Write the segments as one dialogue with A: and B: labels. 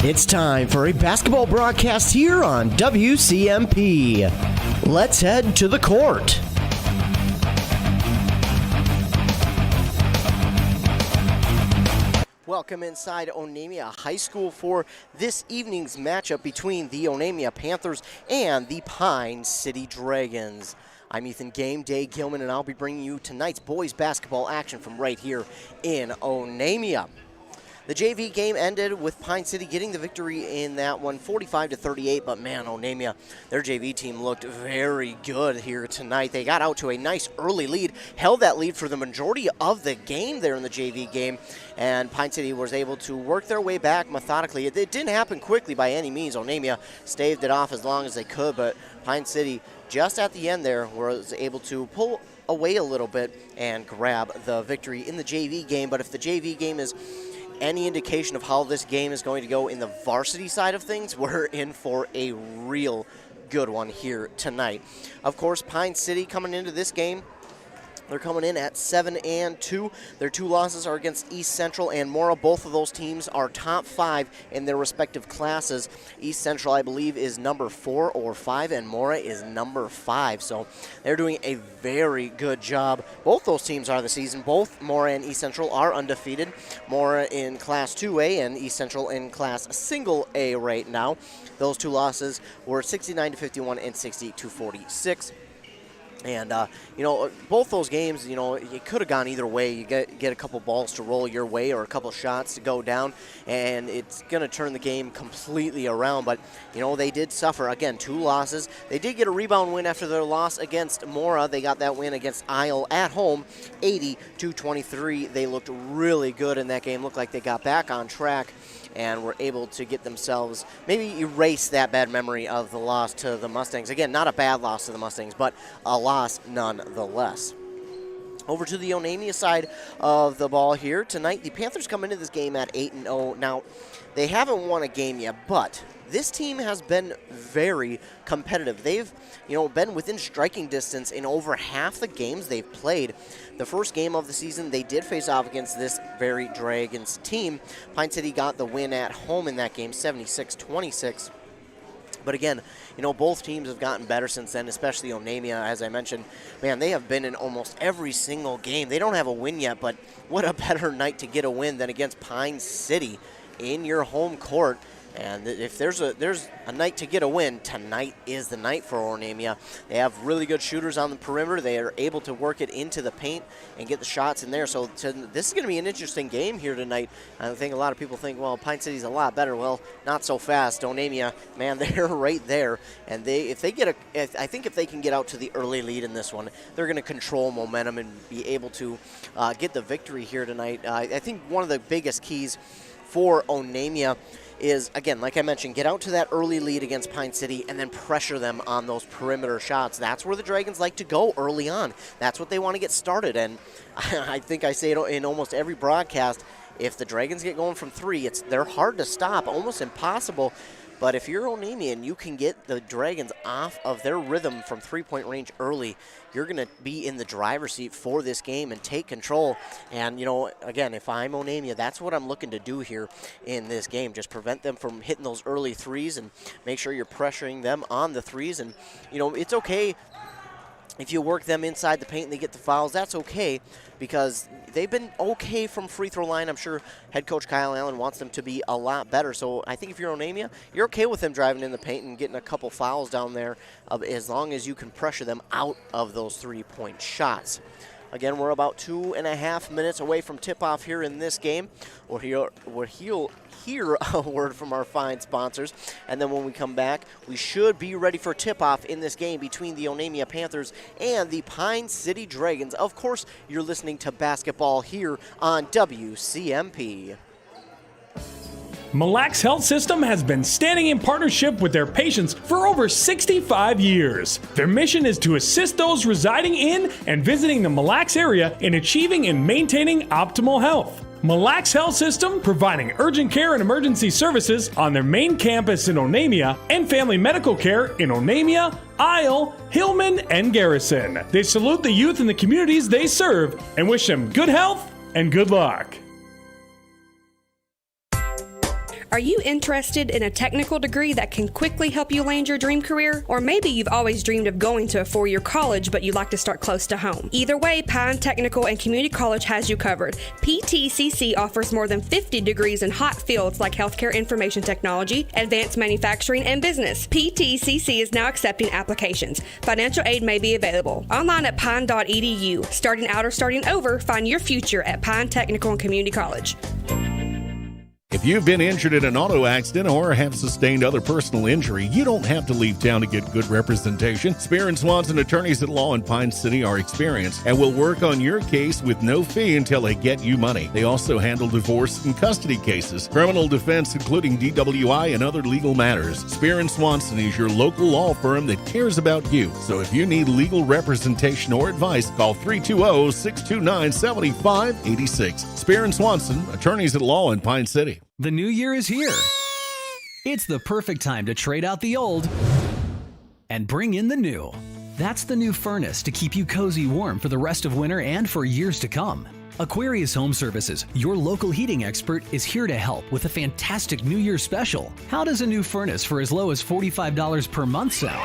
A: It's time for a basketball broadcast here on WCMP. Let's head to the court. Welcome inside Onamia High School for this evening's matchup between the Onamia Panthers and the Pine City Dragons. I'm Ethan Game Day Gilman, and I'll be bringing you tonight's boys basketball action from right here in Onamia. The JV game ended with Pine City getting the victory in that one, 45-38, but man, Onamia, their JV team looked very good here tonight. They got out to a nice early lead, held that lead for the majority of the game there in the JV game, and Pine City was able to work their way back methodically. It didn't happen quickly by any means. Onamia staved it off as long as they could, but Pine City, just at the end there, was able to pull away a little bit and grab the victory in the JV game. But if the JV game is any indication of how this game is going to go in the varsity side of things, we're in for a real good one here tonight. Of course, Pine City coming into this game, they're coming in at 7-2. Their two losses are against East Central and Mora. Both of those teams are top 5 in their respective classes. East Central, I believe, is number 4 or 5, and Mora is number 5. So they're doing a very good job. Both those teams are this season. Both Mora and East Central are undefeated. Mora in Class 2A and East Central in Class Single A right now. Those two losses were 69-51 and 60-46. And, both those games, it could have gone either way. You get a couple balls to roll your way or a couple shots to go down, and it's going to turn the game completely around. But, they did suffer. Again, 2 losses. They did get a rebound win after their loss against Mora. They got that win against Isle at home, 80-23. They looked really good in that game. Looked like they got back on track and were able to get themselves, maybe erase that bad memory of the loss to the Mustangs. Again, not a bad loss to the Mustangs, but a loss nonetheless. Over to the Onamia side of the ball here tonight, the Panthers come into this game at 8-0. Now, they haven't won a game yet, but this team has been very competitive. They've, been within striking distance in over half the games they've played. The first game of the season, they did face off against this very Dragons team. Pine City got the win at home in that game, 76-26. But again, both teams have gotten better since then, especially Onamia, as I mentioned. Man, they have been in almost every single game. They don't have a win yet, but what a better night to get a win than against Pine City in your home court. And if there's a night to get a win, tonight is the night for Onamia. They have really good shooters on the perimeter. They are able to work it into the paint and get the shots in there. So this is going to be an interesting game here tonight. I think a lot of people think, well, Pine City's a lot better. Well, not so fast. Onamia, man, they're right there. And I think if they can get out to the early lead in this one, they're going to control momentum and be able to get the victory here tonight. I think one of the biggest keys for Onamia is, again, like I mentioned, get out to that early lead against Pine City and then pressure them on those perimeter shots. That's where the Dragons like to go early on. That's what they want to get started. And I think I say it in almost every broadcast, if the Dragons get going from 3, they're hard to stop, almost impossible. But if you're Onamia and you can get the Dragons off of their rhythm from 3-point range early, you're going to be in the driver's seat for this game and take control. And, again, if I'm Onamia, that's what I'm looking to do here in this game. Just prevent them from hitting those early threes and make sure you're pressuring them on the threes. And, it's okay if you work them inside the paint and they get the fouls. That's okay, because they've been okay from free throw line. I'm sure head coach Kyle Allen wants them to be a lot better. So I think if you're Onamia, you're okay with them driving in the paint and getting a couple fouls down there, as long as you can pressure them out of those 3-point shots. Again, we're about 2.5 minutes away from tip-off here in this game. We'll hear a word from our fine sponsors, and then when we come back, we should be ready for tip-off in this game between the Onamia Panthers and the Pine City Dragons. Of course, you're listening to basketball here on WCMP.
B: Mille Lacs Health System has been standing in partnership with their patients for over 65 years. Their mission is to assist those residing in and visiting the Mille Lacs area in achieving and maintaining optimal health. Mille Lacs Health System providing urgent care and emergency services on their main campus in Onamia and family medical care in Onamia, Isle, Hillman, and Garrison. They salute the youth in the communities they serve and wish them good health and good luck.
C: Are you interested in a technical degree that can quickly help you land your dream career? Or maybe you've always dreamed of going to a four-year college, but you'd like to start close to home. Either way, Pine Technical and Community College has you covered. PTCC offers more than 50 degrees in hot fields like healthcare information technology, advanced manufacturing, and business. PTCC is now accepting applications. Financial aid may be available. Online at pine.edu. Starting out or starting over, find your future at Pine Technical and Community College.
D: If you've been injured in an auto accident or have sustained other personal injury, you don't have to leave town to get good representation. Spear & Swanson attorneys at law in Pine City are experienced and will work on your case with no fee until they get you money. They also handle divorce and custody cases, criminal defense, including DWI and other legal matters. Spear & Swanson is your local law firm that cares about you. So if you need legal representation or advice, call 320-629-7586. Spear & Swanson, attorneys at law in Pine City.
E: The new year is here. It's the perfect time to trade out the old and bring in the new. That's the new furnace to keep you cozy warm for the rest of winter and for years to come. Aquarius Home Services, your local heating expert, is here to help with a fantastic New Year special. How does a new furnace for as low as $45 per month sound?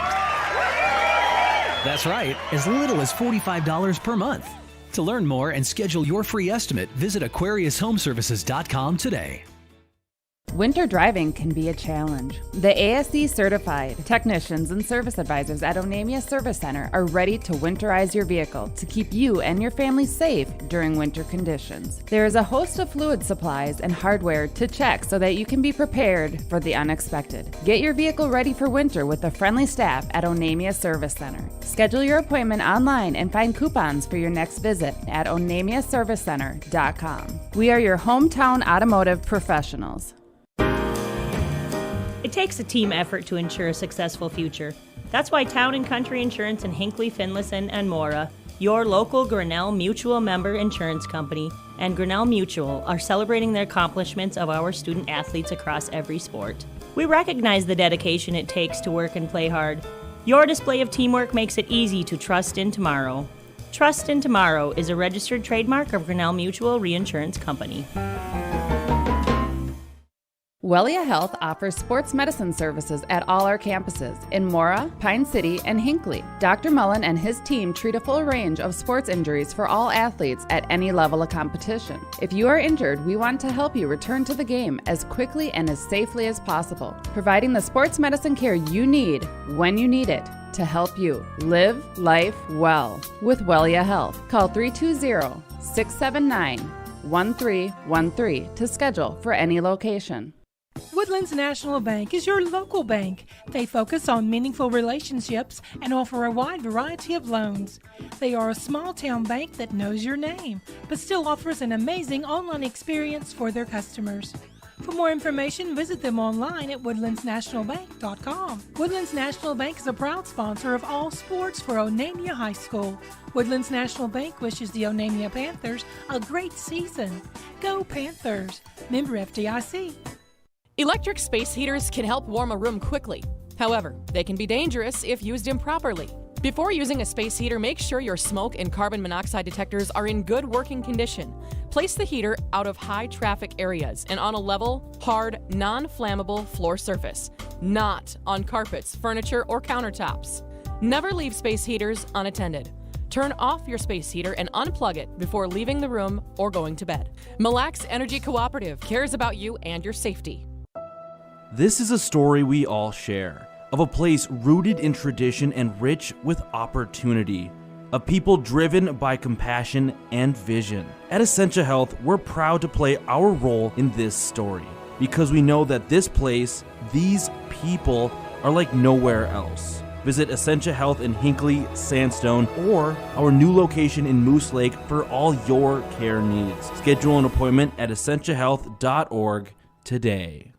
E: That's right, as little as $45 per month. To learn more and schedule your free estimate, visit AquariusHomeservices.com today.
F: Winter driving can be a challenge. The ASE certified technicians and service advisors at Onamia Service Center are ready to winterize your vehicle to keep you and your family safe during winter conditions. There is a host of fluid supplies and hardware to check so that you can be prepared for the unexpected. Get your vehicle ready for winter with the friendly staff at Onamia Service Center. Schedule your appointment online and find coupons for your next visit at onamiaservicecenter.com. We are your hometown automotive professionals.
G: It takes a team effort to ensure a successful future. That's why Town & Country Insurance in Hinckley, Finlayson, and Mora, your local Grinnell Mutual member insurance company, and Grinnell Mutual are celebrating the accomplishments of our student athletes across every sport. We recognize the dedication it takes to work and play hard. Your display of teamwork makes it easy to trust in tomorrow. Trust in Tomorrow is a registered trademark of Grinnell Mutual Reinsurance Company.
F: Wellia Health offers sports medicine services at all our campuses in Mora, Pine City, and Hinckley. Dr. Mullen and his team treat a full range of sports injuries for all athletes at any level of competition. If you are injured, we want to help you return to the game as quickly and as safely as possible, providing the sports medicine care you need when you need it to help you live life well with Wellia Health. Call 320-679-1313 to schedule for any location.
H: Woodlands National Bank is your local bank. They focus on meaningful relationships and offer a wide variety of loans. They are a small-town bank that knows your name, but still offers an amazing online experience for their customers. For more information, visit them online at woodlandsnationalbank.com. Woodlands National Bank is a proud sponsor of all sports for Onamia High School. Woodlands National Bank wishes the Onamia Panthers a great season. Go Panthers! Member FDIC.
I: Electric space heaters can help warm a room quickly. However, they can be dangerous if used improperly. Before using a space heater, make sure your smoke and carbon monoxide detectors are in good working condition. Place the heater out of high traffic areas and on a level, hard, non-flammable floor surface, not on carpets, furniture, or countertops. Never leave space heaters unattended. Turn off your space heater and unplug it before leaving the room or going to bed. Mille Lacs Energy Cooperative cares about you and your safety.
J: This is a story we all share, of a place rooted in tradition and rich with opportunity, of people driven by compassion and vision. At Essentia Health, we're proud to play our role in this story, because we know that this place, these people, are like nowhere else. Visit Essentia Health in Hinckley, Sandstone, or our new location in Moose Lake for all your care needs. Schedule an appointment at essentiahealth.org today.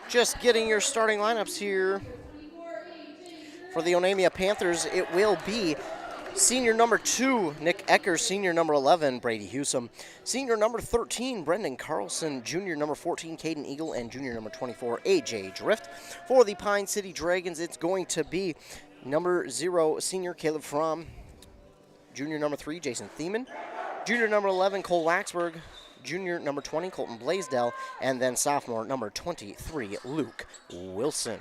A: Just getting your starting lineups here for the Onamia Panthers. It will be senior number 2, Nick Ecker, senior number 11, Brady Hewsome, senior number 13, Brendan Carlson, junior number 14, Caden Eagle, and junior number 24, AJ Drift. For the Pine City Dragons, it's going to be number 0, senior Caleb Fromm, junior number 3, Jason Thiemann, junior number 11, Cole Laxberg, junior number 20, Colton Blaisdell, and then sophomore number 23, Luke Wilson.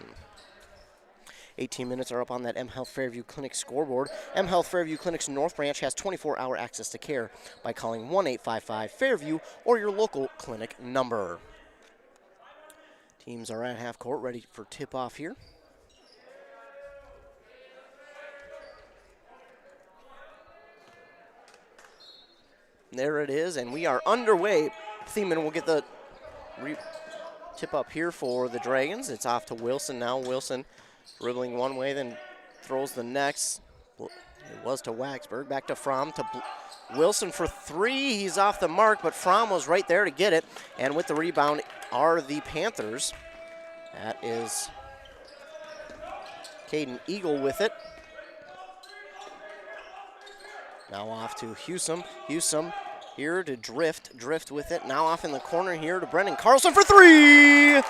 A: 18 minutes are up on that M Health Fairview Clinic scoreboard. M Health Fairview Clinic's North Branch has 24-hour access to care by calling 1-855-FAIRVIEW or your local clinic number. Teams are at half court, ready for tip-off here. There it is, and we are underway. Thiemann will get the tip up here for the Dragons. It's off to Wilson now. Wilson dribbling one way, then throws the next. It was to Waxberg, back to Fromm, to Wilson for three. He's off the mark, but Fromm was right there to get it. And with the rebound are the Panthers. That is Caden Eagle with it. Now off to Hewsome. Hewsome here to Drift with it. Now off in the corner here to Brendan Carlson for three!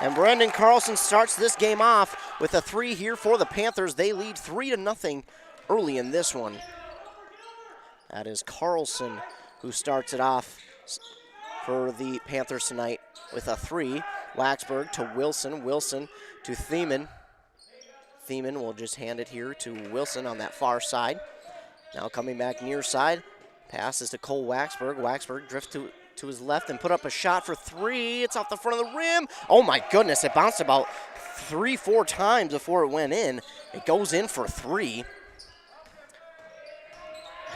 A: And Brendan Carlson starts this game off with a three here for the Panthers. They lead 3-0 early in this one. That is Carlson who starts it off for the Panthers tonight with a three. Waxberg to Wilson. Wilson to Thiemann. Thiemann will just hand it here to Wilson on that far side. Now coming back near side. Passes to Cole Waxberg. Waxberg drift to his left and put up a shot for three. It's off the front of the rim. Oh my goodness, it bounced about 3-4 times before it went in. It goes in for three.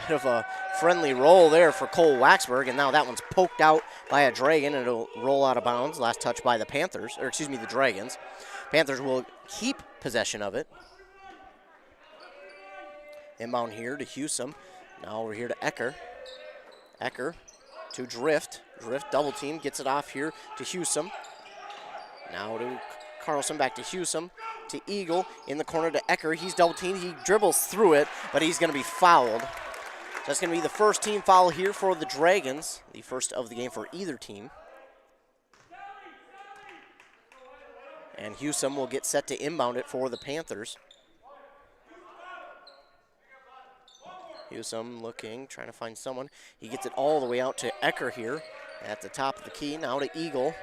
A: Bit of a friendly roll there for Cole Waxberg, and now that one's poked out by a Dragon, and it'll roll out of bounds. Last touch by the Panthers, or excuse me, the Dragons. Panthers will keep possession of it. Inbound here to Hewsome. Now over here to Ecker. Ecker to Drift. Drift double team, gets it off here to Hewsome. Now to Carlson, back to Hewsome, to Eagle, in the corner to Ecker. He's double teamed, he dribbles through it, but he's gonna be fouled. That's gonna be the first team foul here for the Dragons, the first of the game for either team. And Hewsome will get set to inbound it for the Panthers. Hewsome looking, trying to find someone. He gets it all the way out to Ecker here at the top of the key. Now to Eagle.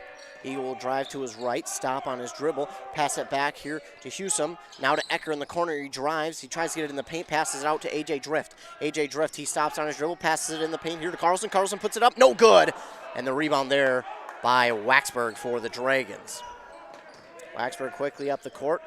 A: Eagle will drive to his right, stop on his dribble, pass it back here to Hewsome. Now to Ecker in the corner. He drives. He tries to get it in the paint, passes it out to A.J. Drift. A.J. Drift, he stops on his dribble, passes it in the paint here to Carlson. Carlson puts it up. No good. And the rebound there by Waxberg for the Dragons. Waxberg quickly up the court.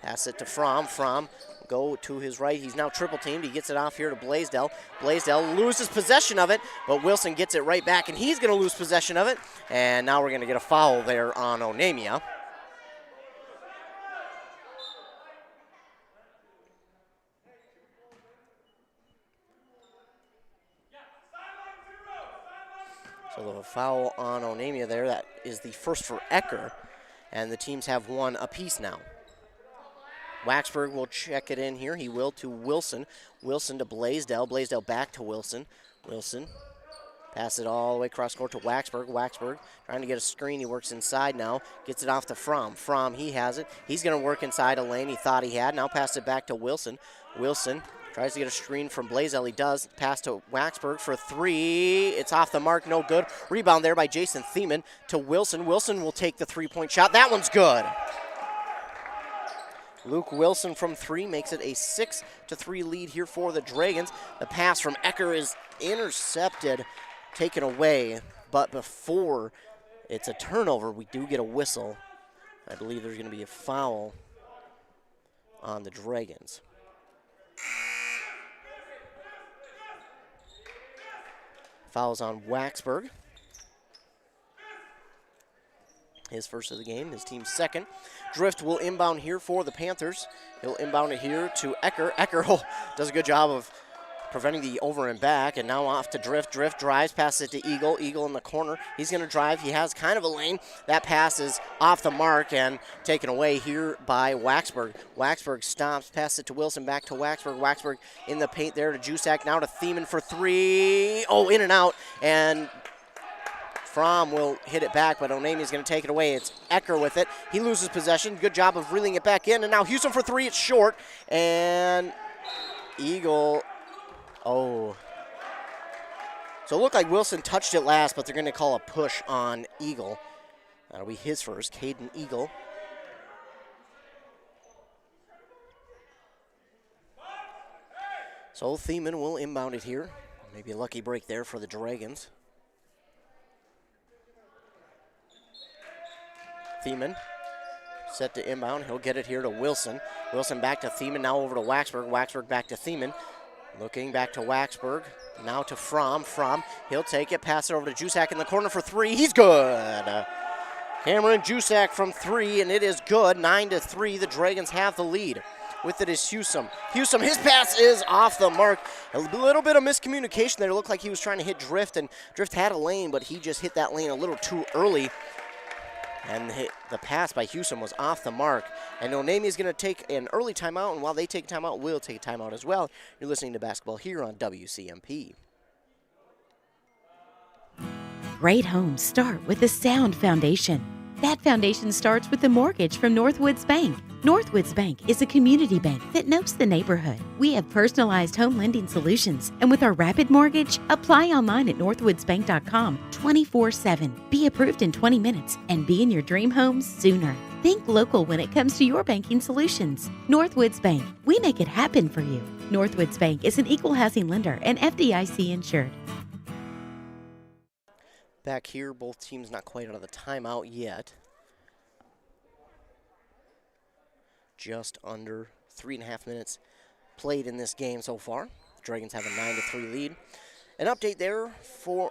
A: Pass it to Fromm. Fromm go to his right. He's now triple teamed. He gets it off here to Blaisdell. Blaisdell loses possession of it, but Wilson gets it right back, and he's going to lose possession of it. And now we're going to get a foul there on Onamia. So the foul on Onamia there, that is the first for Ecker, and the teams have one apiece now. Waxberg will check it in here. He will to Wilson. Wilson to Blaisdell. Blaisdell back to Wilson. Wilson pass it all the way across court to Waxberg. Waxberg trying to get a screen. He works inside now. Gets it off to Fromm. Fromm, he has it. He's going to work inside a lane he thought he had. Now pass it back to Wilson. Wilson tries to get a screen from Blaisdell. He does. Pass to Waxberg for three. It's off the mark. No good. Rebound there by Jason Thiemann to Wilson. Wilson will take the three-point shot. That one's good. Luke Wilson from three makes it a 6-3 lead here for the Dragons. The pass from Ecker is intercepted, taken away, but before it's a turnover, we do get a whistle. I believe there's going to be a foul on the Dragons. Foul's on Waxberg. His first of the game, his team's second. Drift will inbound here for the Panthers. He'll inbound it here to Ecker. Ecker does a good job of preventing the over and back, and now off to Drift. Drift drives, passes it to Eagle. Eagle in the corner. He's going to drive. He has kind of a lane. That pass is off the mark and taken away here by Waxberg. Waxberg stops, passes it to Wilson, back to Waxberg. Waxberg in the paint there to Jusak. Now to Thiemann for three. Oh, in and out, and Fromm will hit it back, but Onamia's going to take it away. It's Ecker with it. He loses possession. Good job of reeling it back in. And now Hewsome for three. It's short. And Eagle, so So it looked like Wilson touched it last, but they're going to call a push on Eagle. That'll be his first, Caden Eagle. So Thiemann will inbound it here. Maybe a lucky break there for the Dragons. Thiemann set to inbound. He'll get it here to Wilson. Wilson back to Thiemann, now over to Waxberg. Waxberg back to Thiemann. Looking back to Waxberg. Now to Fromm. Fromm, he'll take it, pass it over to Jusak in the corner for three. He's good. Cameron Jusak from three, and it is good. 9-3. The Dragons have the lead. With it is Hewsome. Hewsome, his pass is off the mark. A little bit of miscommunication there. It looked like he was trying to hit Drift, and Drift had a lane, but he just hit that lane a little too early. And the pass by Hewsome was off the mark. And Onamia is going to take an early timeout, and while they take a timeout, we'll take a timeout as well. You're listening to basketball here on WCMP.
K: Great homes start with a sound foundation. That foundation starts with a mortgage from Northwoods Bank. Northwoods Bank is a community bank that knows the neighborhood. We have personalized home lending solutions, and with our Rapid Mortgage, apply online at northwoodsbank.com 24/7. Be approved in 20 minutes and be in your dream home sooner. Think local when it comes to your banking solutions. Northwoods Bank, we make it happen for you. Northwoods Bank is an equal housing lender and FDIC insured.
A: Back here, both teams not quite out of the timeout yet. Just under 3.5 minutes played in this game so far. The Dragons have a 9-3 lead. An update there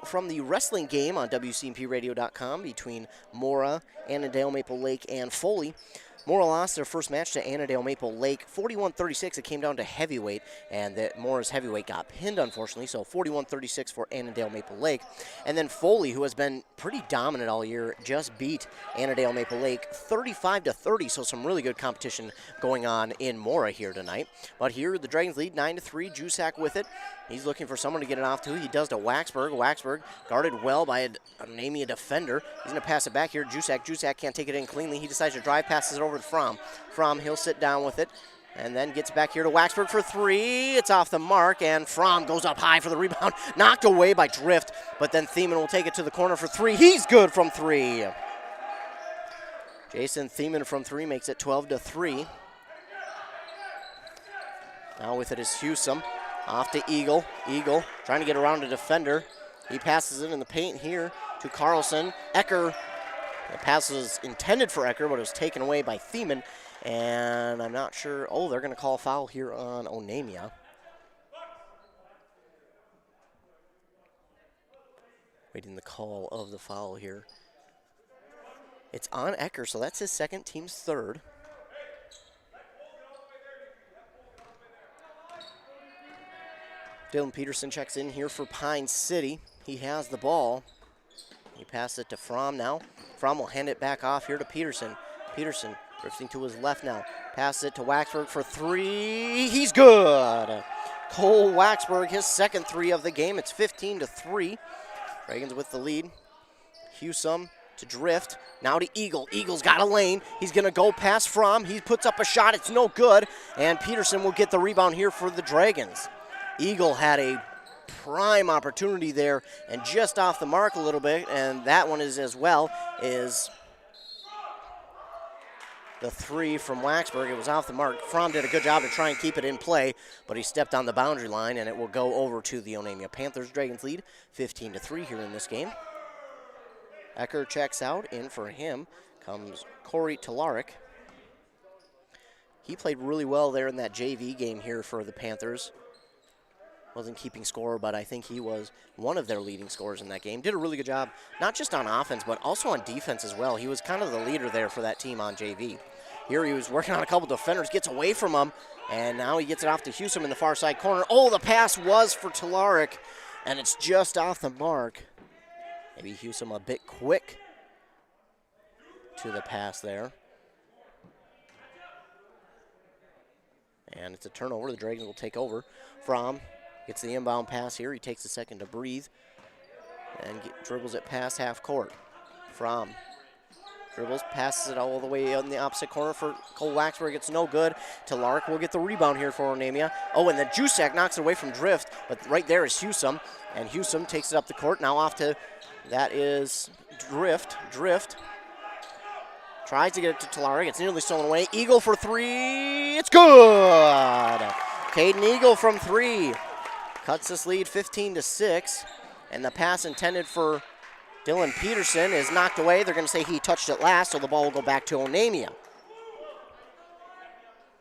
A: from the wrestling game on WCMPradio.com between Mora, Annandale, Maple Lake, and Foley. Mora lost their first match to Annandale Maple Lake, 41-36. It came down to heavyweight, and Mora's heavyweight got pinned, unfortunately, so 41-36 for Annandale Maple Lake. And then Foley, who has been pretty dominant all year, just beat Annandale Maple Lake 35-30, so some really good competition going on in Mora here tonight. But here, the Dragons lead 9-3. Jusak with it. He's looking for someone to get it off to. He does to Waxberg. Waxberg guarded well by an Onamia defender. He's going to pass it back here to Jusak. Jusak can't take it in cleanly. He decides to drive, passes it over to Fromm. Fromm, he'll sit down with it and then gets back here to Waxberg for three. It's off the mark, and Fromm goes up high for the rebound. Knocked away by Drift, but then Thiemann will take it to the corner for three. He's good from three. Jason Thiemann from three makes it 12-3. Now with it is Hewsome. Off to Eagle. Eagle trying to get around a defender. He passes it in the paint here to Carlson. Ecker. The pass was intended for Ecker, but it was taken away by Thiemann. And I'm not sure. Oh, they're going to call a foul here on Onamia. Waiting the call of the foul here. It's on Ecker, so that's his second, team's third. Dylan Peterson checks in here for Pine City. He has the ball. He passes it to Fromm now. Fromm will hand it back off here to Peterson. Peterson drifting to his left now. Passes it to Waxberg for three. He's good. Cole Waxberg, his second three of the game. It's 15-3. Dragons with the lead. Hewsome to Drift. Now to Eagle. Eagle's got a lane. He's going to go past Fromm. He puts up a shot. It's no good. And Peterson will get the rebound here for the Dragons. Eagle had a prime opportunity there and just off the mark a little bit, and that one is as well is the three from Waxberg. It was off the mark. Fromm did a good job to try and keep it in play, but he stepped on the boundary line, and it will go over to the Onamia Panthers. Dragons lead 15-3 here in this game. Ecker checks out. In for him comes Corey Talarik. He played really well there in that JV game here for the Panthers. Wasn't keeping score, but I think he was one of their leading scorers in that game. Did a really good job, not just on offense, but also on defense as well. He was kind of the leader there for that team on JV. Here he was working on a couple defenders, gets away from him, and now he gets it off to Hewsome in the far side corner. Oh, the pass was for Talarik, and it's just off the mark. Maybe Hewsome a bit quick to the pass there. And it's a turnover. The Dragons will take over. Fromm gets the inbound pass here. He takes a second to breathe and dribbles it past half court. Fromm Dribbles, passes it all the way in the opposite corner for Cole Waxberg. It's no good. Telarik will get the rebound here for Onamia. Oh, and then Jusak knocks it away from Drift, but right there is Hewsome, and Hewsome takes it up the court. Now off to, that is Drift. Drift tries to get it to Telarik. It's nearly stolen away. Eagle for three. It's good. Caden Eagle from three cuts this lead 15-6, and the pass intended for Dylan Peterson is knocked away. They're going to say he touched it last, so the ball will go back to Onamia.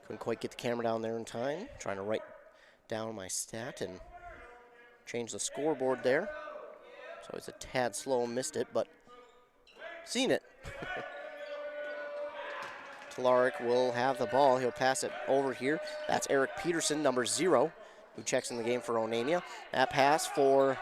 A: Couldn't quite get the camera down there in time. Trying to write down my stat and change the scoreboard there. So it's a tad slow, missed it, but seen it. Telarik will have the ball. He'll pass it over here. That's Eric Peterson, number 0, who checks in the game for Onamia. That pass for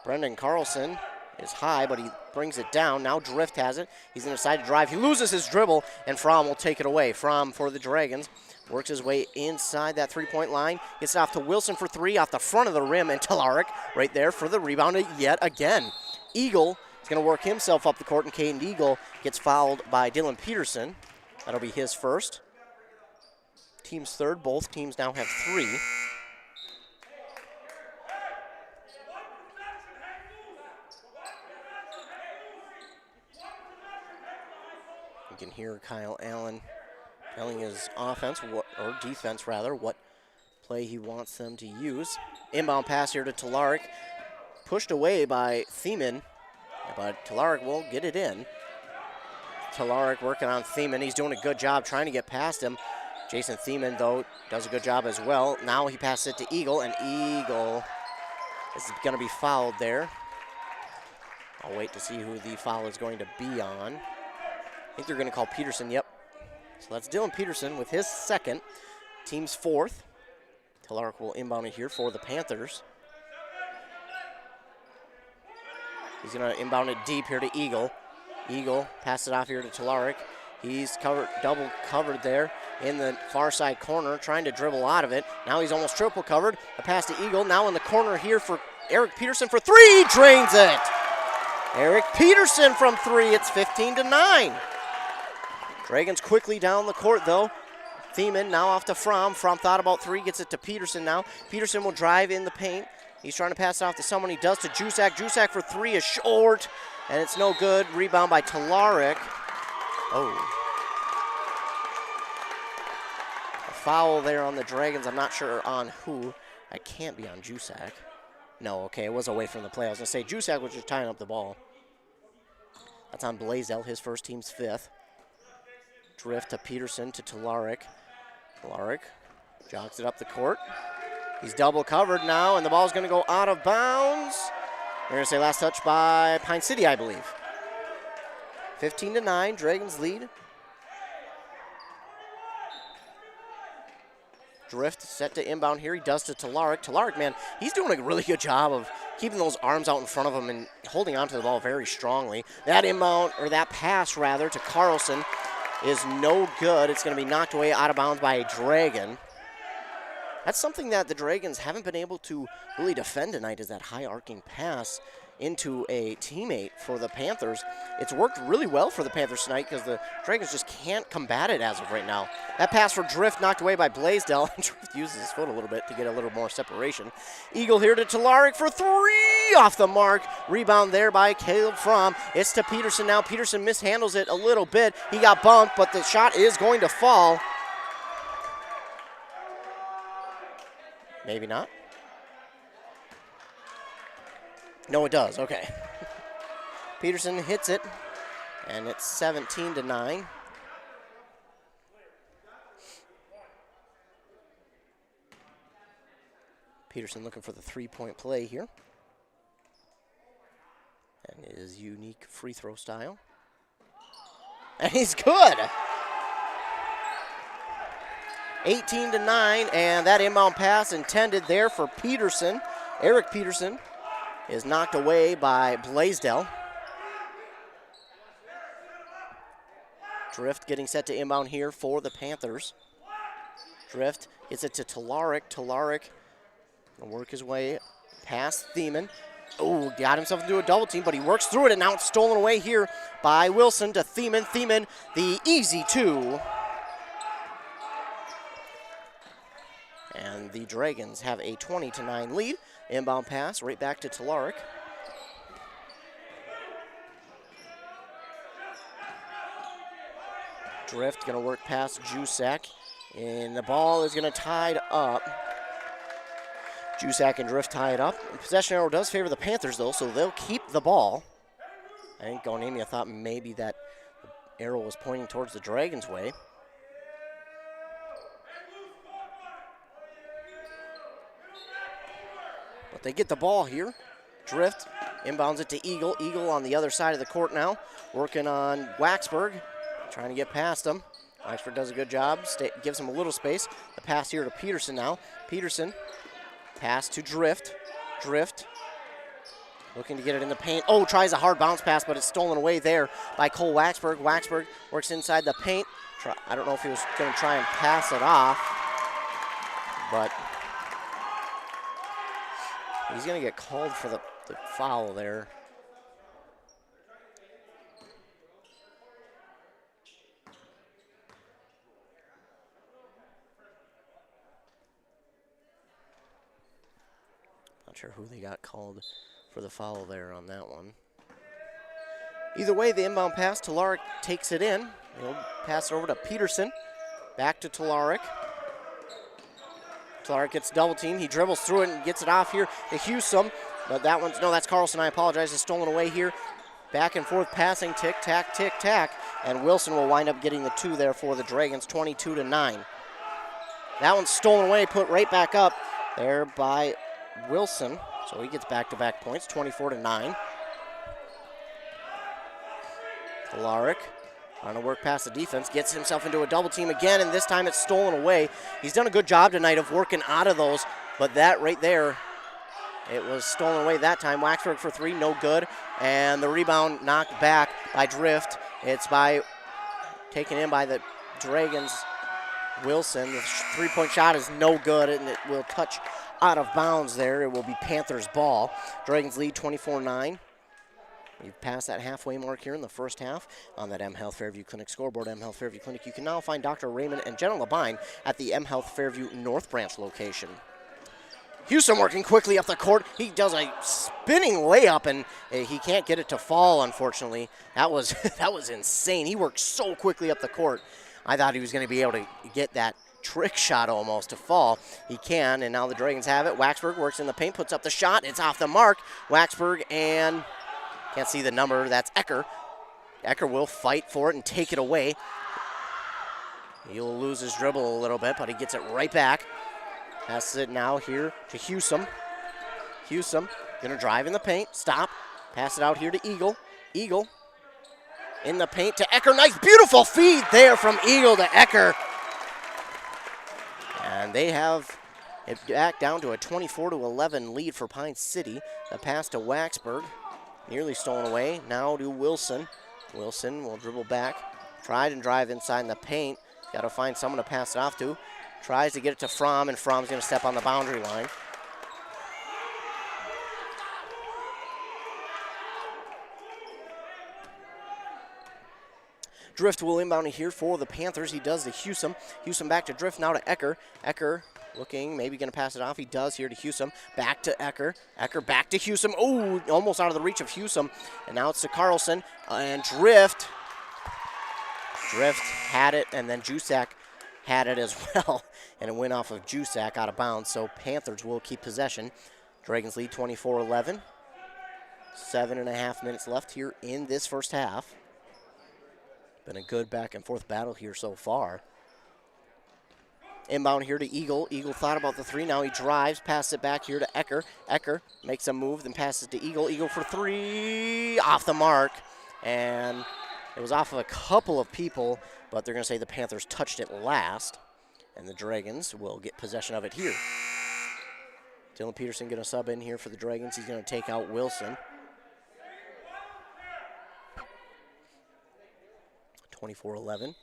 A: Brendan Carlson is high, but he brings it down. Now Drift has it. He's going to decide to drive. He loses his dribble, and Fromm will take it away. Fromm for the Dragons works his way inside that three-point line. Gets it off to Wilson for three off the front of the rim, and Telarik right there for the rebound yet again. Eagle is going to work himself up the court, and Caden Eagle gets fouled by Dylan Peterson. That'll be his first. Team's third. Both teams now have 3. You can hear Kyle Allen telling his offense, or defense rather, what play he wants them to use. Inbound pass here to Telarik. Pushed away by Thiemann, but Telarik will get it in. Telarik working on Thiemann. He's doing a good job trying to get past him. Jason Thiemann, though, does a good job as well. Now he passes it to Eagle, and Eagle is going to be fouled there. I'll wait to see who the foul is going to be on. I think they're going to call Peterson, yep. So that's Dylan Peterson with his second. Team's 4th. Telarik will inbound it here for the Panthers. He's going to inbound it deep here to Eagle. Eagle passes it off here to Telarik. He's double covered there in the far side corner, trying to dribble out of it. Now he's almost triple covered. A pass to Eagle. Now in the corner here for Eric Peterson for 3. Drains it. Eric Peterson from 3. It's 15-9. Dragons quickly down the court, though. Thiemann now off to Fromm. Fromm thought about 3, gets it to Peterson now. Peterson will drive in the paint. He's trying to pass it off to someone. He does to Jusak. Jusak for 3 is short, and it's no good. Rebound by Telarik. Oh. A foul there on the Dragons. I'm not sure on who. I can't be on Jusak. No, okay, it was away from the play. I was going to say Jusak was just tying up the ball. That's on Blaisdell, his first, team's 5th. Drift to Peterson to Telarik. Telarik jogs it up the court. He's double covered now, and the ball's going to go out of bounds. We're going to say last touch by Pine City, I believe. 15-9, Dragons lead. Drift set to inbound here. He does to Telarik. Telarik, man, he's doing a really good job of keeping those arms out in front of him and holding onto the ball very strongly. That inbound, or that pass rather, to Carlson is no good. It's going to be knocked away out of bounds by a Dragon. That's something that the Dragons haven't been able to really defend tonight, is that high arcing pass into a teammate for the Panthers. It's worked really well for the Panthers tonight because the Dragons just can't combat it as of right now. That pass for Drift knocked away by Blaisdell. Drift uses his foot a little bit to get a little more separation. Eagle here to Telarik for 3 off the mark. Rebound there by Caleb Fromm. It's to Peterson now. Peterson mishandles it a little bit. He got bumped, but the shot is going to fall. Maybe not. No, it does. Okay. Peterson hits it, and it's 17-9. Peterson looking for the three-point play here. And his unique free throw style. And he's good. 18-9, and that inbound pass intended there for Peterson. Eric Peterson is knocked away by Blaisdell. Drift getting set to inbound here for the Panthers. Drift gets it to Telarik. Telarik will work his way past Thiemann. Oh, got himself into a double team, but he works through it, and now it's stolen away here by Wilson to Thiemann. Thiemann, the easy 2. And the Dragons have a 20-9 lead. Inbound pass right back to Talarik. Drift going to work past Jusak, and the ball is going to tied up. Jusak and Drift tie it up. The possession arrow does favor the Panthers, though, so they'll keep the ball. I think Onamia thought maybe that arrow was pointing towards the Dragons' way. But they get the ball here. Drift inbounds it to Eagle. Eagle on the other side of the court now, working on Waxberg, trying to get past him. Waxberg does a good job, gives him a little space. The pass here to Peterson now. Peterson, pass to Drift. Drift looking to get it in the paint. Oh, tries a hard bounce pass, but it's stolen away there by Cole Waxberg. Waxberg works inside the paint. I don't know if he was going to try and pass it off, but he's going to get called for the foul there. Not sure who they got called for the foul there on that one. Either way, the inbound pass, Talarik takes it in. He'll pass it over to Peterson. Back to Talarik. Talarik gets double teamed. He dribbles through it and gets it off here to Hewsome. But that one's, no, that's Carlson. I apologize. It's stolen away here. Back and forth passing, tick-tack, tick-tack. And Wilson will wind up getting the 2 there for the Dragons, 22-9. That one's stolen away, put right back up there by Wilson. So he gets back-to-back points, 24-9. Talarik trying to work past the defense, gets himself into a double team again, and this time it's stolen away. He's done a good job tonight of working out of those, but that right there, it was stolen away that time. Waxberg for 3, no good. And the rebound knocked back by Drift. It's taken in by the Dragons. Wilson, the three-point shot is no good, and it will touch out of bounds there. It will be Panthers ball. Dragons lead 24-9. We've passed that halfway mark here in the first half on that M Health Fairview Clinic scoreboard. M Health Fairview Clinic. You can now find Dr. Raymond and Jenna Labine at the M Health Fairview North Branch location. Houston working quickly up the court. He does a spinning layup, and he can't get it to fall, unfortunately. That was insane. He worked so quickly up the court. I thought he was going to be able to get that trick shot almost to fall. He can, and now the Dragons have it. Waxberg works in the paint, puts up the shot. It's off the mark. Waxberg and can't see the number. That's Ecker. Ecker will fight for it and take it away. He'll lose his dribble a little bit, but he gets it right back. Passes it now here to Hewsome. Hewsome going to drive in the paint. Stop. Pass it out here to Eagle. Eagle in the paint to Ecker. Nice, beautiful feed there from Eagle to Ecker. And they have it back down to a 24-11 lead for Pine City. The pass to Waxberg. Nearly stolen away. Now to Wilson. Wilson will dribble back. Tried and drive inside in the paint. Got to find someone to pass it off to. Tries to get it to Fromm, and Fromm's going to step on the boundary line. Drift will inbound here for the Panthers. He does to Hewsome. Hewsome back to Drift, now to Ecker. Ecker looking, maybe going to pass it off. He does here to Hewsome. Back to Ecker. Ecker back to Hewsome. Oh, almost out of the reach of Hewsome. And now it's to Carlson. And Drift. Drift had it, and then Jusak had it as well. And it went off of Jusak out of bounds. So Panthers will keep possession. Dragons lead 24-11. 7.5 minutes left here in this first half. Been a good back and forth battle here so far. Inbound here to Eagle. Eagle thought about the 3. Now he drives, passes it back here to Ecker. Ecker makes a move, then passes to Eagle. Eagle for 3, off the mark. And it was off of a couple of people, but they're going to say the Panthers touched it last. And the Dragons will get possession of it here. Dylan Peterson going to sub in here for the Dragons. He's going to take out Wilson. 24-11.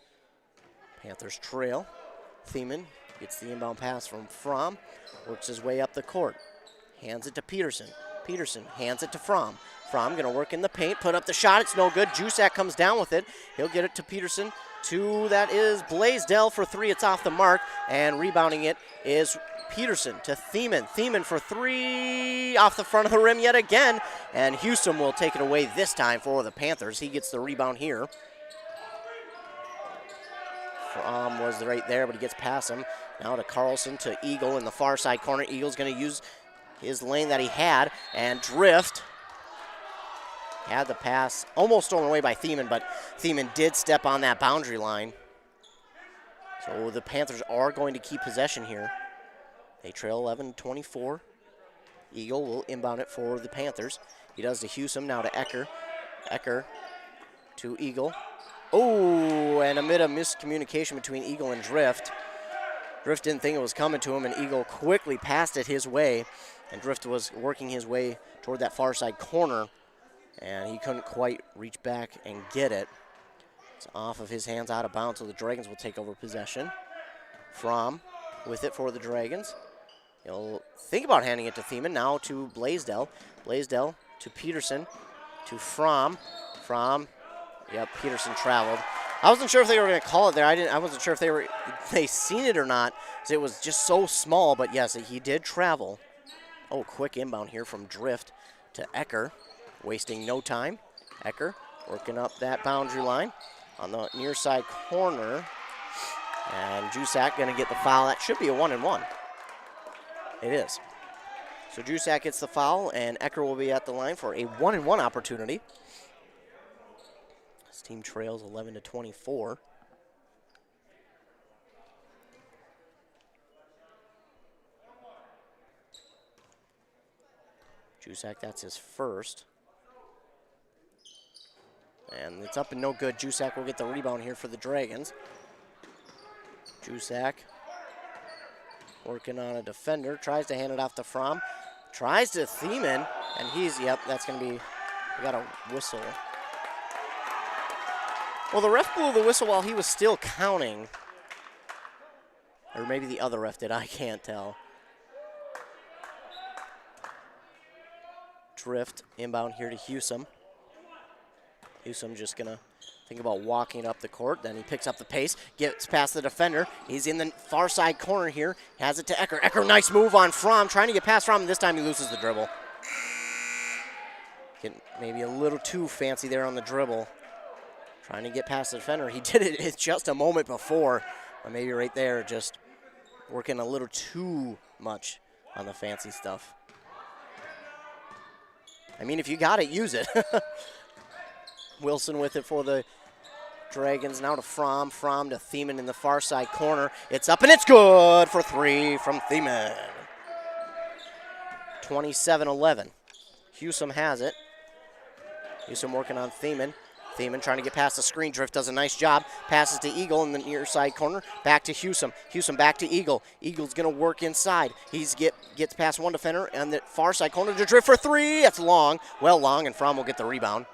A: Panthers trail. Thiemann gets the inbound pass from Fromm. Works his way up the court. Hands it to Peterson. Peterson hands it to Fromm. Fromm going to work in the paint, put up the shot. It's no good. Jusak comes down with it. He'll get it to Peterson. That is Blaisdell for 3. It's off the mark. And rebounding it is Peterson to Thiemann. Thiemann for 3 off the front of the rim yet again. And Hewsome will take it away this time for the Panthers. He gets the rebound here. Fromm was right there, but he gets past him. Now to Carlson, to Eagle in the far side corner. Eagle's going to use his lane that he had and drift. Had the pass almost stolen away by Thiemann, but Thiemann did step on that boundary line. So the Panthers are going to keep possession here. They trail 11-24. Eagle will inbound it for the Panthers. He does to Hewsome, now to Ecker. Ecker to Eagle. Oh, and amid a miscommunication between Eagle and Drift. Drift didn't think it was coming to him, and Eagle quickly passed it his way. And Drift was working his way toward that far side corner, and he couldn't quite reach back and get it. It's off of his hands, out of bounds, so the Dragons will take over possession. Fromm with it for the Dragons. He'll think about handing it to Thiemann, now to Blaisdell. Blaisdell to Peterson, to Fromm. Fromm, yep, Peterson traveled. I wasn't sure if they were going to call it there. I wasn't sure if they seen it or not, because it was just so small, but yes, he did travel. Oh, quick inbound here from Drift to Ecker. Wasting no time. Ecker working up that boundary line on the near side corner. And Jusak going to get the foul. That should be a 1-and-1. It is. So Jusak gets the foul, and Ecker will be at the line for a 1-and-1 opportunity. His team trails 11-24. Jusak, that's his first. And it's up and no good. Jusak will get the rebound here for the Dragons. Jusak working on a defender. Tries to hand it off to Fromm. Tries to Thiemann. And yep, that's going to be, we got a whistle. Well, the ref blew the whistle while he was still counting. Or maybe the other ref did, I can't tell. Drift inbound here to Hewsome. Hewsome just going to think about walking up the court. Then he picks up the pace, gets past the defender. He's in the far side corner here. Has it to Ecker. Ecker, nice move on Fromm. Trying to get past Fromm. This time he loses the dribble. Getting maybe a little too fancy there on the dribble. Trying to get past the defender. He did it just a moment before. But maybe right there just working a little too much on the fancy stuff. I mean, if you got it, use it. Wilson with it for the Dragons. Now to Fromm. Fromm to Thiemann in the far side corner. It's up and it's good for 3 from Thiemann. 27-11. Hewsome has it. Hewsome working on Thiemann. Thiemann trying to get past the screen. Drift does a nice job. Passes to Eagle in the near side corner. Back to Hewsome. Hewsome back to Eagle. Eagle's going to work inside. Gets past one defender and the far side corner to Drift for 3. That's long. Well long, and Fromm will get the rebound.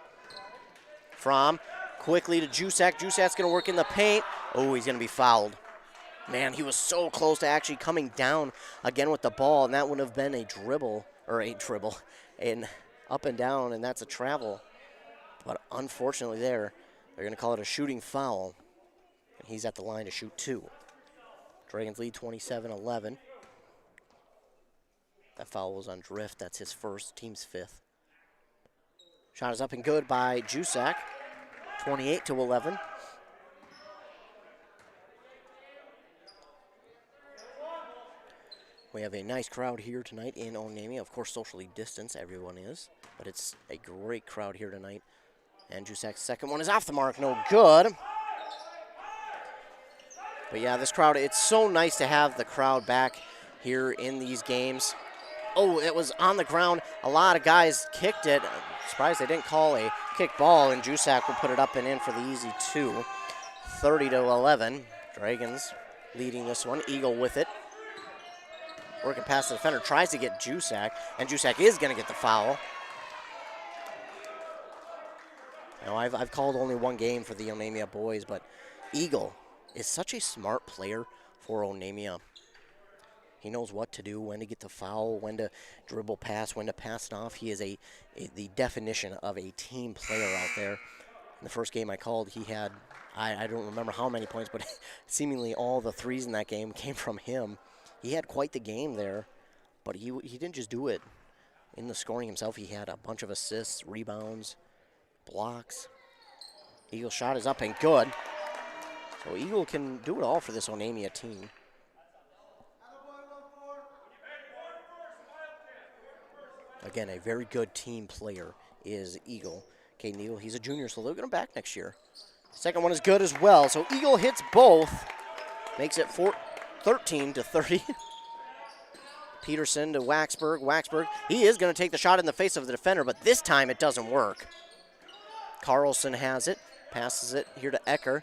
A: Fromm quickly to Jusak. Jusak's going to work in the paint. Oh, he's going to be fouled. Man, he was so close to actually coming down again with the ball, and that would have been an up and down, and that's a travel. But unfortunately they're going to call it a shooting foul, and he's at the line to shoot 2. Dragons lead 27-11. That foul was on Drift. That's his first, team's 5th. Shot is up and good by Jusak, 28-11. We have a nice crowd here tonight in Onamia. Of course, socially distanced, everyone is, but it's a great crowd here tonight. And Jusak's second one is off the mark, no good. But yeah, this crowd, it's so nice to have the crowd back here in these games. Oh, it was on the ground. A lot of guys kicked it. I'm surprised they didn't call a kick ball, and Jusak will put it up and in for the easy 2. 30-11. Dragons leading this one. Eagle with it. Working past the defender. Tries to get Jusak, and Jusak is going to get the foul. Now, I've called only one game for the Onamia boys, but Eagle is such a smart player for Onamia. He knows what to do, when to get the foul, when to dribble pass, when to pass it off. He is the definition of a team player out there. In the first game I called, he had, I don't remember how many points, but seemingly all the threes in that game came from him. He had quite the game there, but he didn't just do it in the scoring himself. He had a bunch of assists, rebounds, blocks. Eagle shot is up and good. So Eagle can do it all for this Onamia team. Again, a very good team player is Eagle. Caden Eagle, he's a junior, so they'll get him back next year. Second one is good as well. So Eagle hits both, makes it 13-30. Peterson to Waxberg. Waxberg, he is going to take the shot in the face of the defender, but this time it doesn't work. Carlson has it, passes it here to Ecker.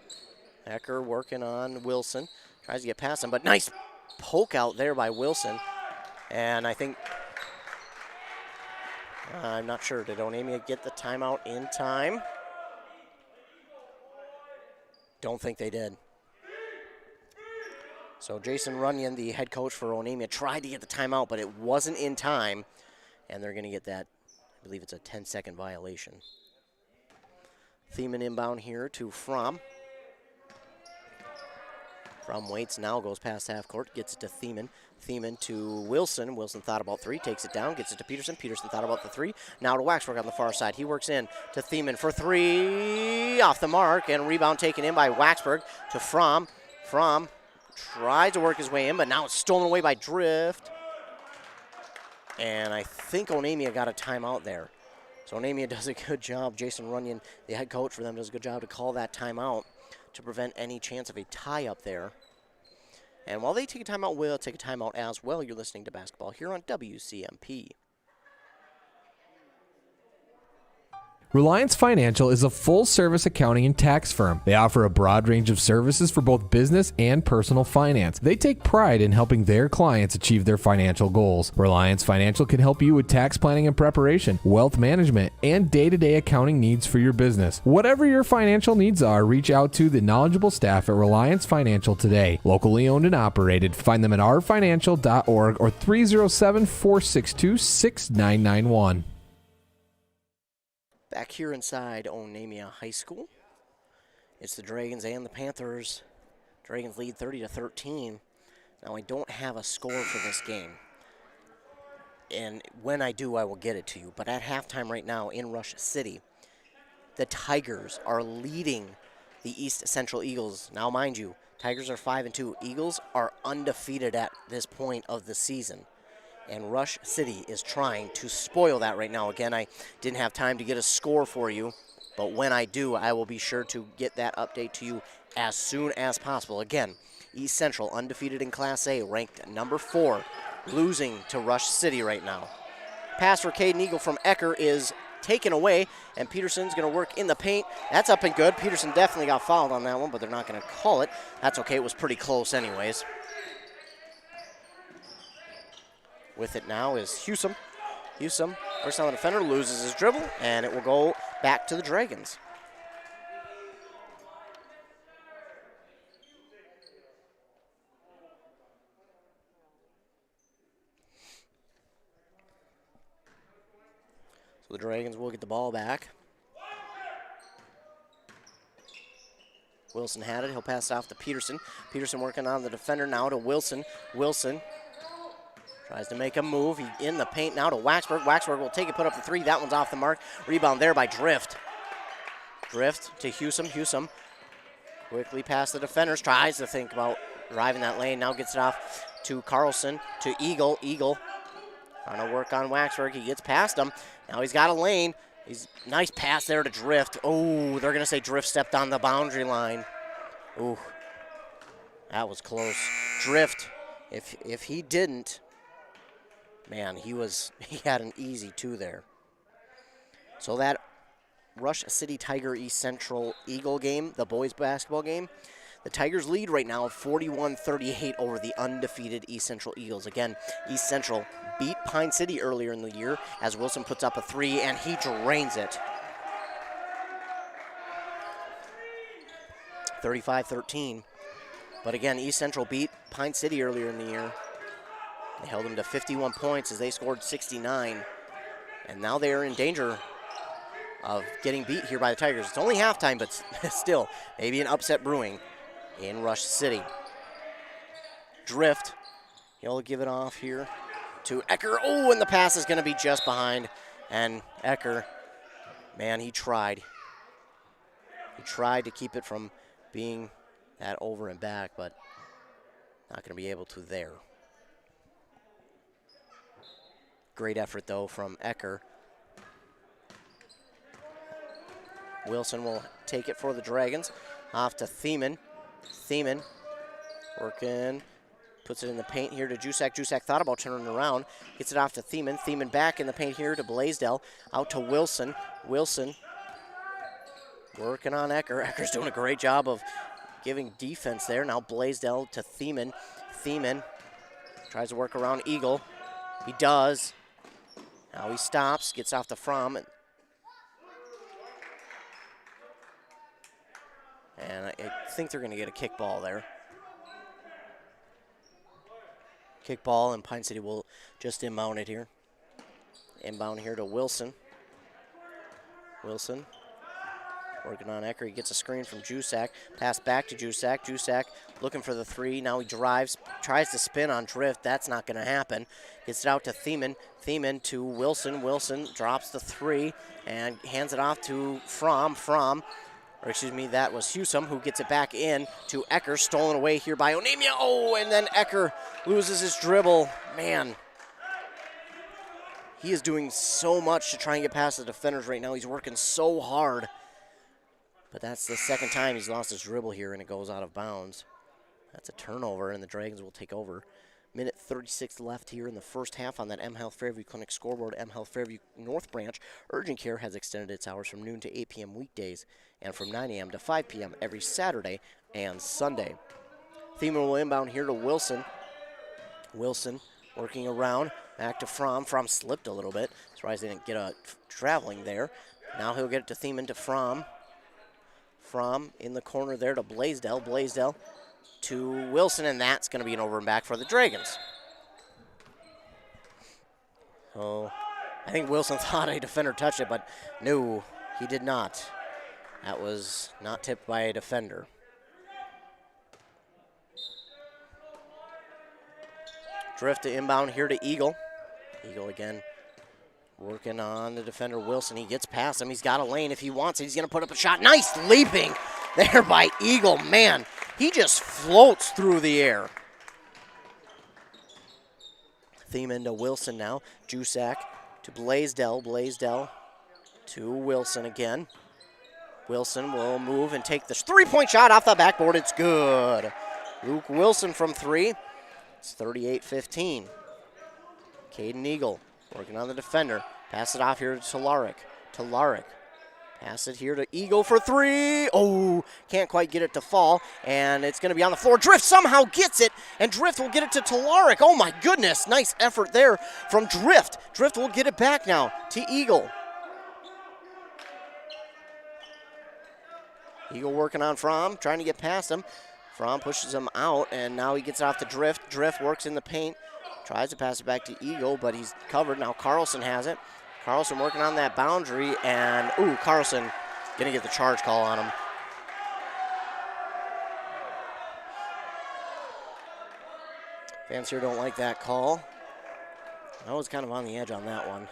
A: Ecker working on Wilson. Tries to get past him, but nice poke out there by Wilson. And I think, I'm not sure, did Onamia get the timeout in time? Don't think they did. So Jason Runyon, the head coach for Onamia, tried to get the timeout, but it wasn't in time. And they're going to get that, I believe it's a 10-second violation. Thiemann inbound here to Fromm. Fromm waits, now goes past half court, gets it to Thiemann. Thiemann to Wilson. Wilson thought about three, takes it down, gets it to Peterson. Peterson thought about the three. Now to Waxberg on the far side. He works in to Thiemann for three, off the mark, and rebound taken in by Waxberg to Fromm. Fromm tries to work his way in, but now it's stolen away by Drift. And I think Onamia got a timeout there. So Onamia does a good job. Jason Runyon, the head coach for them, does a good job to call that timeout to prevent any chance of a tie up there. And while they take a timeout, we'll take a timeout as well. You're listening to basketball here on WCMP.
L: Reliance Financial is a full-service accounting and tax firm. They offer a broad range of services for both business and personal finance. They take pride in helping their clients achieve their financial goals. Reliance Financial can help you with tax planning and preparation, wealth management, and day-to-day accounting needs for your business. Whatever your financial needs are, reach out to the knowledgeable staff at Reliance Financial today. Locally owned and operated. Find them at rfinancial.org or 307-462-6991.
A: Back here inside Onamia High School, it's the Dragons and the Panthers. Dragons lead 30-13. Now I don't have a score for this game, and when I do, I will get it to you. But at halftime right now in Rush City, the Tigers are leading the East Central Eagles. Now, mind you, Tigers are 5-2. Eagles are undefeated at this point of the season. And Rush City is trying to spoil that right now. Again, I didn't have time to get a score for you, but when I do, I will be sure to get that update to you as soon as possible. Again, East Central undefeated in Class A, ranked number 4, losing to Rush City right now. Pass for Caden Eagle from Ecker is taken away, and Peterson's going to work in the paint. That's up and good. Peterson definitely got fouled on that one, but they're not going to call it. That's okay. It was pretty close anyways. With it now is Hewsome. Hewsome, first time defender, loses his dribble, and it will go back to the Dragons. So the Dragons will get the ball back. Wilson had it. He'll pass it off to Peterson. Peterson working on the defender now to Wilson. Wilson tries to make a move. He in the paint now to Waxberg. Waxberg will take it, put up the three. That one's off the mark. Rebound there by Drift. Drift to Hewsome. Hewsome quickly past the defenders. Tries to think about driving that lane. Now gets it off to Carlson, to Eagle. Eagle trying to work on Waxberg. He gets past him. Now he's got a lane. He's nice pass there to Drift. Oh, they're going to say Drift stepped on the boundary line. Ooh, that was close. Drift, if he didn't, man, he had an easy 2 there. So that Rush City Tiger East Central Eagle game, the boys basketball game, the Tigers lead right now 41-38 over the undefeated East Central Eagles. Again, East Central beat Pine City earlier in the year as Wilson puts up a 3 and he drains it. 35-13. But again, East Central beat Pine City earlier in the year. They held them to 51 points as they scored 69. And now they are in danger of getting beat here by the Tigers. It's only halftime, but still, maybe an upset brewing in Rush City. Drift, he'll give it off here to Ecker. Oh, and the pass is going to be just behind. And Ecker, man, he tried. He tried to keep it from being that over and back, but not going to be able to there. Great effort, though, from Ecker. Wilson will take it for the Dragons. Off to Thiemann. Thiemann working, puts it in the paint here to Jusak. Jusak thought about turning around. Gets it off to Thiemann. Thiemann back in the paint here to Blaisdell. Out to Wilson. Wilson working on Ecker. Ecker's doing a great job of giving defense there. Now Blaisdell to Thiemann. Thiemann tries to work around Eagle. He does. Now he stops, gets off to Fromm. And I think they're going to get a kick ball there. Kick ball, and Pine City will just inbound it here. Inbound here to Wilson. Wilson working on Ecker. He gets a screen from Jusak. Pass back to Jusak. Jusak looking for the three. Now he drives, tries to spin on Drift. That's not going to happen. Gets it out to Thiemann. Thiemann to Wilson. Wilson drops the three and hands it off to Fromm. Fromm, or excuse me, that was Hewsome who gets it back in to Ecker. Stolen away here by Onamia. Oh, and then Ecker loses his dribble. Man, he is doing so much to try and get past the defenders right now. He's working so hard. But that's the second time he's lost his dribble here, and it goes out of bounds. That's a turnover, and the Dragons will take over. Minute 36 left here in the first half on that M Health Fairview Clinic scoreboard. M Health Fairview North Branch Urgent Care has extended its hours from noon to 8 p.m. weekdays and from 9 a.m. to 5 p.m. every Saturday and Sunday. Thiemann will inbound here to Wilson. Wilson working around, back to Fromm. Fromm slipped a little bit. Surprised they didn't get a traveling there. Now he'll get it to Thiemann to Fromm. Fromm in the corner there to Blaisdell. Blaisdell to Wilson, and that's going to be an over and back for the Dragons. So I think Wilson thought a defender touched it, but no, he did not. That was not tipped by a defender. Drift to inbound here to Eagle. Eagle again working on the defender Wilson. He gets past him. He's got a lane if he wants it. He's going to put up a shot. Nice leaping there by Eagle. Man, he just floats through the air. Thiemann to Wilson now. Jusak to Blaisdell. Blaisdell to Wilson again. Wilson will move and take this three-point shot off the backboard. It's good. Luke Wilson from three. It's 38-15. Caden Eagle working on the defender. Pass it off here to Larrick. Pass it here to Eagle for three. Oh, can't quite get it to fall. And it's going to be on the floor. Drift somehow gets it. And Drift will get it to Talaric. Oh, my goodness. Nice effort there from Drift. Drift will get it back now to Eagle. Eagle working on Fromm, trying to get past him. Fromm pushes him out, and now he gets it off to Drift. Drift works in the paint. Tries to pass it back to Eagle, but he's covered. Now Carlson has it. Carlson working on that boundary, and, ooh, Carlson going to get the charge call on him. Fans here don't like that call. I was kind of on the edge on that one.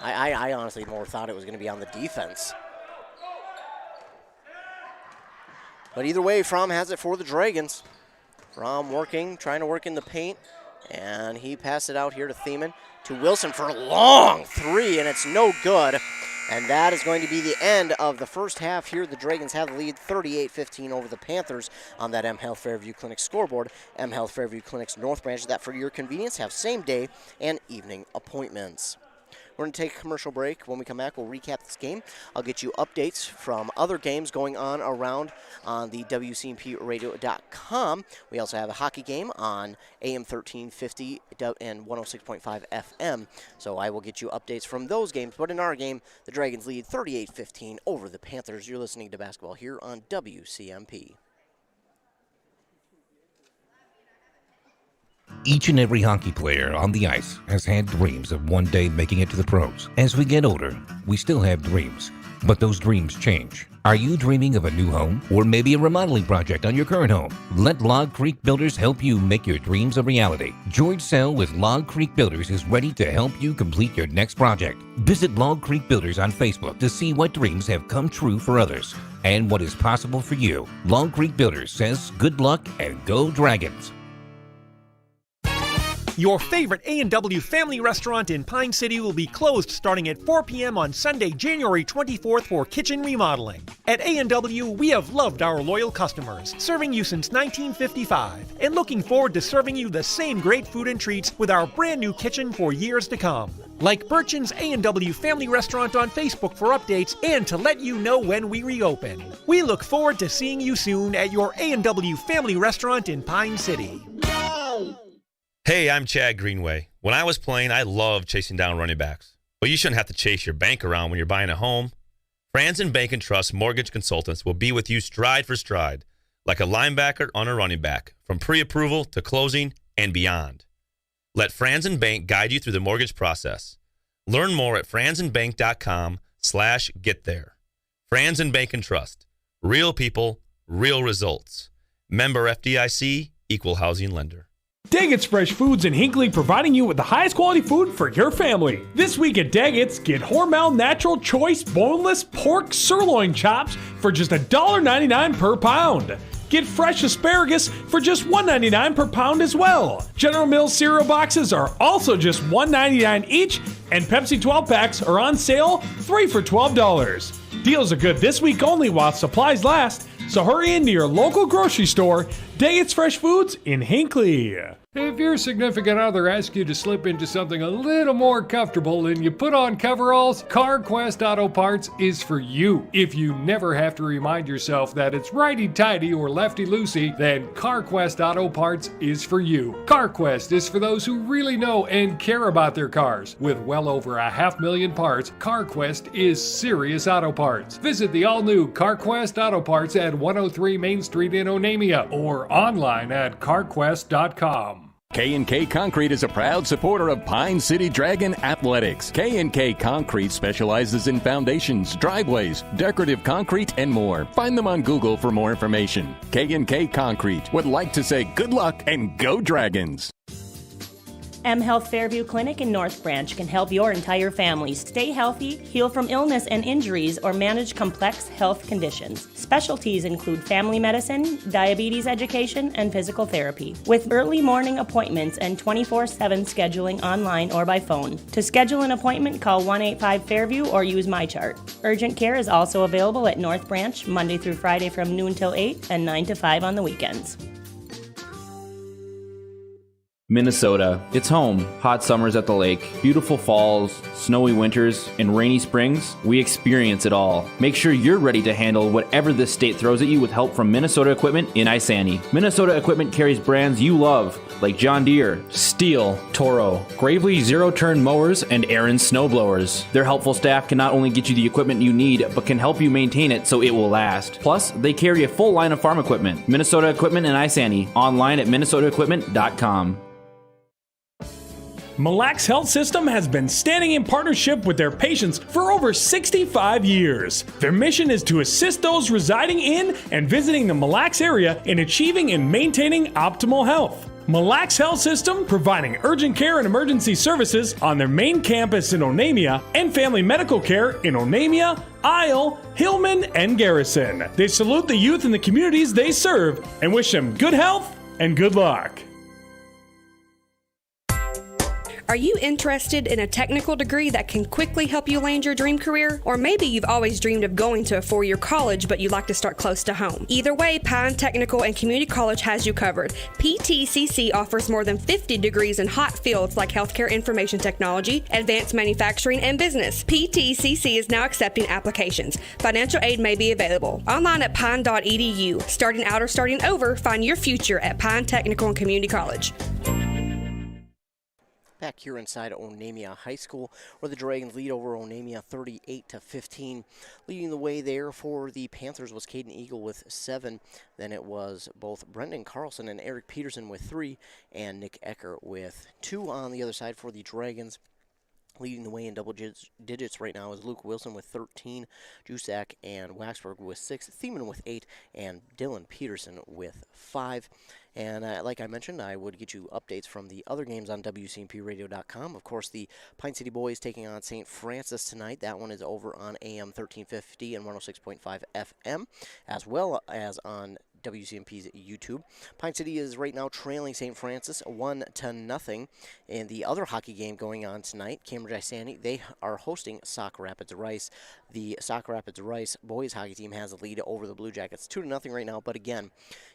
A: I honestly more thought it was going to be on the defense. But either way, Fromm has it for the Dragons. Fromm working, trying to work in the paint. And he passed it out here to Thiemann, to Wilson for a long three, and it's no good. And that is going to be the end of the first half here. The Dragons have the lead 38-15 over the Panthers on that M Health Fairview Clinic scoreboard. M Health Fairview Clinic's North Branch that for your convenience have same day and evening appointments. We're going to take a commercial break. When we come back, we'll recap this game. I'll get you updates from other games going on around on the WCMPradio.com. We also have a hockey game on AM 1350 and 106.5 FM. So I will get you updates from those games. But in our game, the Dragons lead 38-15 over the Panthers. You're listening to basketball here on WCMP.
M: Each and every hockey player on the ice has had dreams of one day making it to the pros. As we get older, we still have dreams, but those dreams change. Are you dreaming of a new home or maybe a remodeling project on your current home? Let Log Creek Builders help you make your dreams a reality. George Sell with Log Creek Builders is ready to help you complete your next project. Visit Log Creek Builders on Facebook to see what dreams have come true for others and what is possible for you. Log Creek Builders says good luck and go Dragons.
N: Your favorite A&W family restaurant in Pine City will be closed starting at 4 p.m. on Sunday, January 24th for kitchen remodeling. At A&W, we have loved our loyal customers, serving you since 1955, and looking forward to serving you the same great food and treats with our brand new kitchen for years to come. Like Birchin's A&W Family Restaurant on Facebook for updates and to let you know when we reopen. We look forward to seeing you soon at your A&W Family Restaurant in Pine City.
O: Hey, I'm Chad Greenway. When I was playing, I loved chasing down running backs. But you shouldn't have to chase your bank around when you're buying a home. Franzen Bank and Trust Mortgage Consultants will be with you stride for stride, like a linebacker on a running back, from pre-approval to closing and beyond. Let Franzen Bank guide you through the mortgage process. Learn more at franzenbank.com/get there. Franzen Bank and Trust. Real people, real results. Member FDIC, Equal Housing Lender.
B: Daggett's Fresh Foods in Hinckley, providing you with the highest quality food for your family. This week at Daggett's, get Hormel Natural Choice boneless pork sirloin chops for just $1.99 per pound. Get fresh asparagus for just $1.99 per pound as well. General Mills cereal boxes are also just $1.99 each, and Pepsi 12 packs are on sale, 3 for $12. Deals are good this week only while supplies last, so hurry into your local grocery store. Daggett's Fresh Foods in Hinckley.
P: If your significant other asks you to slip into something a little more comfortable and you put on coveralls, CarQuest Auto Parts is for you. If you never have to remind yourself that it's righty-tighty or lefty-loosey, then CarQuest Auto Parts is for you. CarQuest is for those who really know and care about their cars. With well over 500,000 parts, CarQuest is serious auto parts. Visit the all-new CarQuest Auto Parts at 103 Main Street in Onamia or online at carquest.com.
Q: K&K Concrete is a proud supporter of Pine City Dragon Athletics. K&K Concrete specializes in foundations, driveways, decorative concrete, and more. Find them on Google for more information. K&K Concrete would like to say good luck and go Dragons.
G: M Health Fairview Clinic in North Branch can help your entire family stay healthy, heal from illness and injuries, or manage complex health conditions. Specialties include family medicine, diabetes education, and physical therapy, with early morning appointments and 24/7 scheduling online or by phone. To schedule an appointment, call 185-FAIRVIEW or use MyChart. Urgent care is also available at North Branch Monday through Friday from noon till 8 and 9 to 5 on the weekends.
J: Minnesota. It's home. Hot summers at the lake, beautiful falls, snowy winters, and rainy springs. We experience it all. Make sure you're ready to handle whatever this state throws at you with help from Minnesota Equipment in Isani. Minnesota Equipment carries brands you love, like John Deere, Steel, Toro, Gravely zero-turn mowers, and Aaron snowblowers. Their helpful staff can not only get you the equipment you need, but can help you maintain it so it will last. Plus, they carry a full line of farm equipment. Minnesota Equipment in Isani. Online at minnesotaequipment.com.
B: Mille Lacs Health System has been standing in partnership with their patients for over 65 years. Their mission is to assist those residing in and visiting the Mille Lacs area in achieving and maintaining optimal health. Mille Lacs Health System, providing urgent care and emergency services on their main campus in Onamia and family medical care in Onamia, Isle, Hillman, and Garrison. They salute the youth in the communities they serve and wish them good health and good luck.
C: Are you interested in a technical degree that can quickly help you land your dream career? Or maybe you've always dreamed of going to a four-year college, but you'd like to start close to home. Either way, Pine Technical and Community College has you covered. PTCC offers more than 50 degrees in hot fields like healthcare information technology, advanced manufacturing, and business. PTCC is now accepting applications. Financial aid may be available. Online at pine.edu. Starting out or starting over, find your future at Pine Technical and Community College.
A: Back here inside Onamia High School, where the Dragons lead over Onamia 38-15. Leading the way there for the Panthers was Caden Eagle with 7. Then it was both Brendan Carlson and Eric Peterson with 3, and Nick Ecker with 2 on the other side for the Dragons. Leading the way in double digits right now is Luke Wilson with 13, Jusak and Waxberg with 6, Thiemann with 8, and Dylan Peterson with 5. And like I mentioned, I would get you updates from the other games on WCMPradio.com. Of course, the Pine City Boys taking on St. Francis tonight. That one is over on AM 1350 and 106.5 FM, as well as on WCMP's YouTube. Pine City is right now trailing St. Francis 1-0. In the other hockey game going on tonight, Cambridge Isani, they are hosting Sauk Rapids Rice. The Sauk Rapids Rice boys hockey team has a lead over the Blue Jackets 2-0 right now, but again,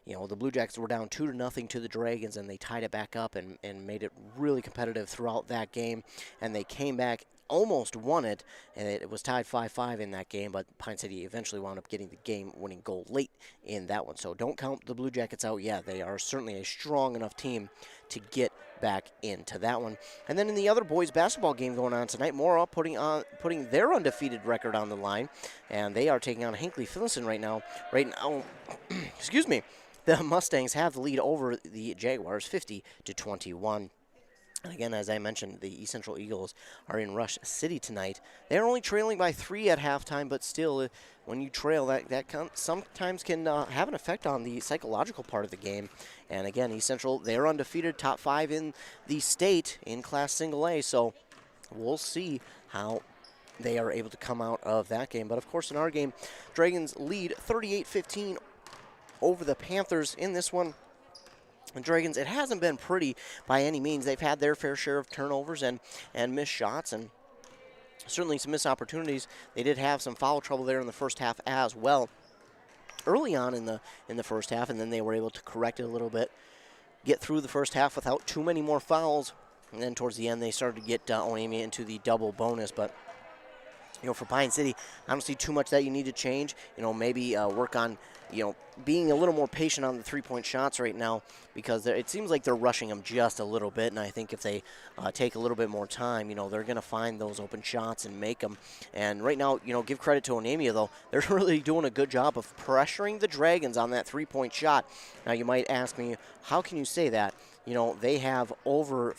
A: you know, the Blue Jackets were down 2-0 to the Dragons, and they tied it back up and made it really competitive throughout that game, and they came back, almost won it, and it was tied 5-5 in that game, but Pine City eventually wound up getting the game-winning goal late in that one. So don't count the Blue Jackets out yet. They are certainly a strong enough team to get back into that one. And then in the other boys basketball game going on tonight, Mora putting their undefeated record on the line, and they are taking on Hinckley Phillipson right now. Right now, excuse me, the Mustangs have the lead over the Jaguars 50-21. Again, as I mentioned, the East Central Eagles are in Rush City tonight. They're only trailing by 3 at halftime, but still, when you trail, that sometimes can have an effect on the psychological part of the game. And again, East Central, they're undefeated, top 5 in the state in Class Single A, so we'll see how they are able to come out of that game. But of course, in our game, Dragons lead 38-15 over the Panthers in this one. The Dragons, it hasn't been pretty by any means. They've had their fair share of turnovers and missed shots, and certainly some missed opportunities. They did have some foul trouble there in the first half as well, early on in the first half, and then they were able to correct it a little bit, get through the first half without too many more fouls, and then towards the end they started to get Onamia into the double bonus. But you know, for Pine City, I don't see too much that you need to change. You know, maybe work on, you know, being a little more patient on the three-point shots right now, because it seems like they're rushing them just a little bit, and I think if they take a little bit more time, you know, they're going to find those open shots and make them. And right now, you know, give credit to Onamia, though. They're really doing a good job of pressuring the Dragons on that three-point shot. Now, you might ask me, how can you say that? You know, they have over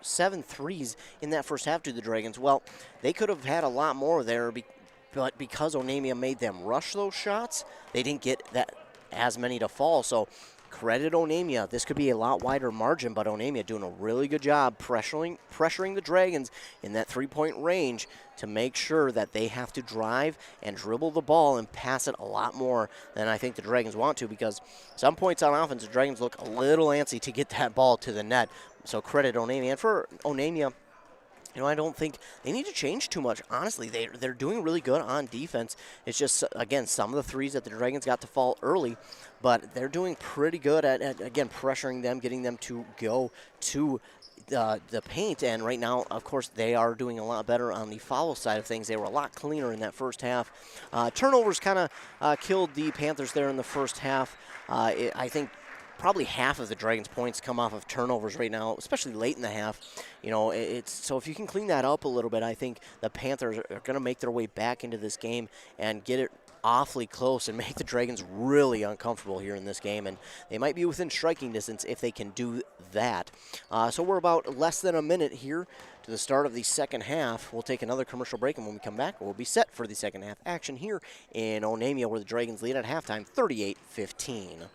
A: 7 threes in that first half to the Dragons. Well, they could have had a lot more there, but because Onamia made them rush those shots, they didn't get as many to fall. So credit Onamia. This could be a lot wider margin, but Onamia doing a really good job pressuring the Dragons in that three-point range to make sure that they have to drive and dribble the ball and pass it a lot more than I think the Dragons want to, because some points on offense, the Dragons look a little antsy to get that ball to the net. So credit Onamia. And for Onamia, you know, I don't think they need to change too much. Honestly, they're doing really good on defense. It's just, again, some of the threes that the Dragons got to fall early, but they're doing pretty good at again, pressuring them, getting them to go to the paint. And right now, of course, they are doing a lot better on the foul side of things. They were a lot cleaner in that first half. Turnovers kind of killed the Panthers there in the first half. I think probably half of the Dragons' points come off of turnovers right now, especially late in the half. You know, so if you can clean that up a little bit, I think the Panthers are going to make their way back into this game and get it awfully close and make the Dragons really uncomfortable here in this game. And they might be within striking distance if they can do that. So we're about less than a minute here to the start of the second half. We'll take another commercial break, and when we come back, we'll be set for the second half action here in Onamia, where the Dragons lead at halftime 38-15.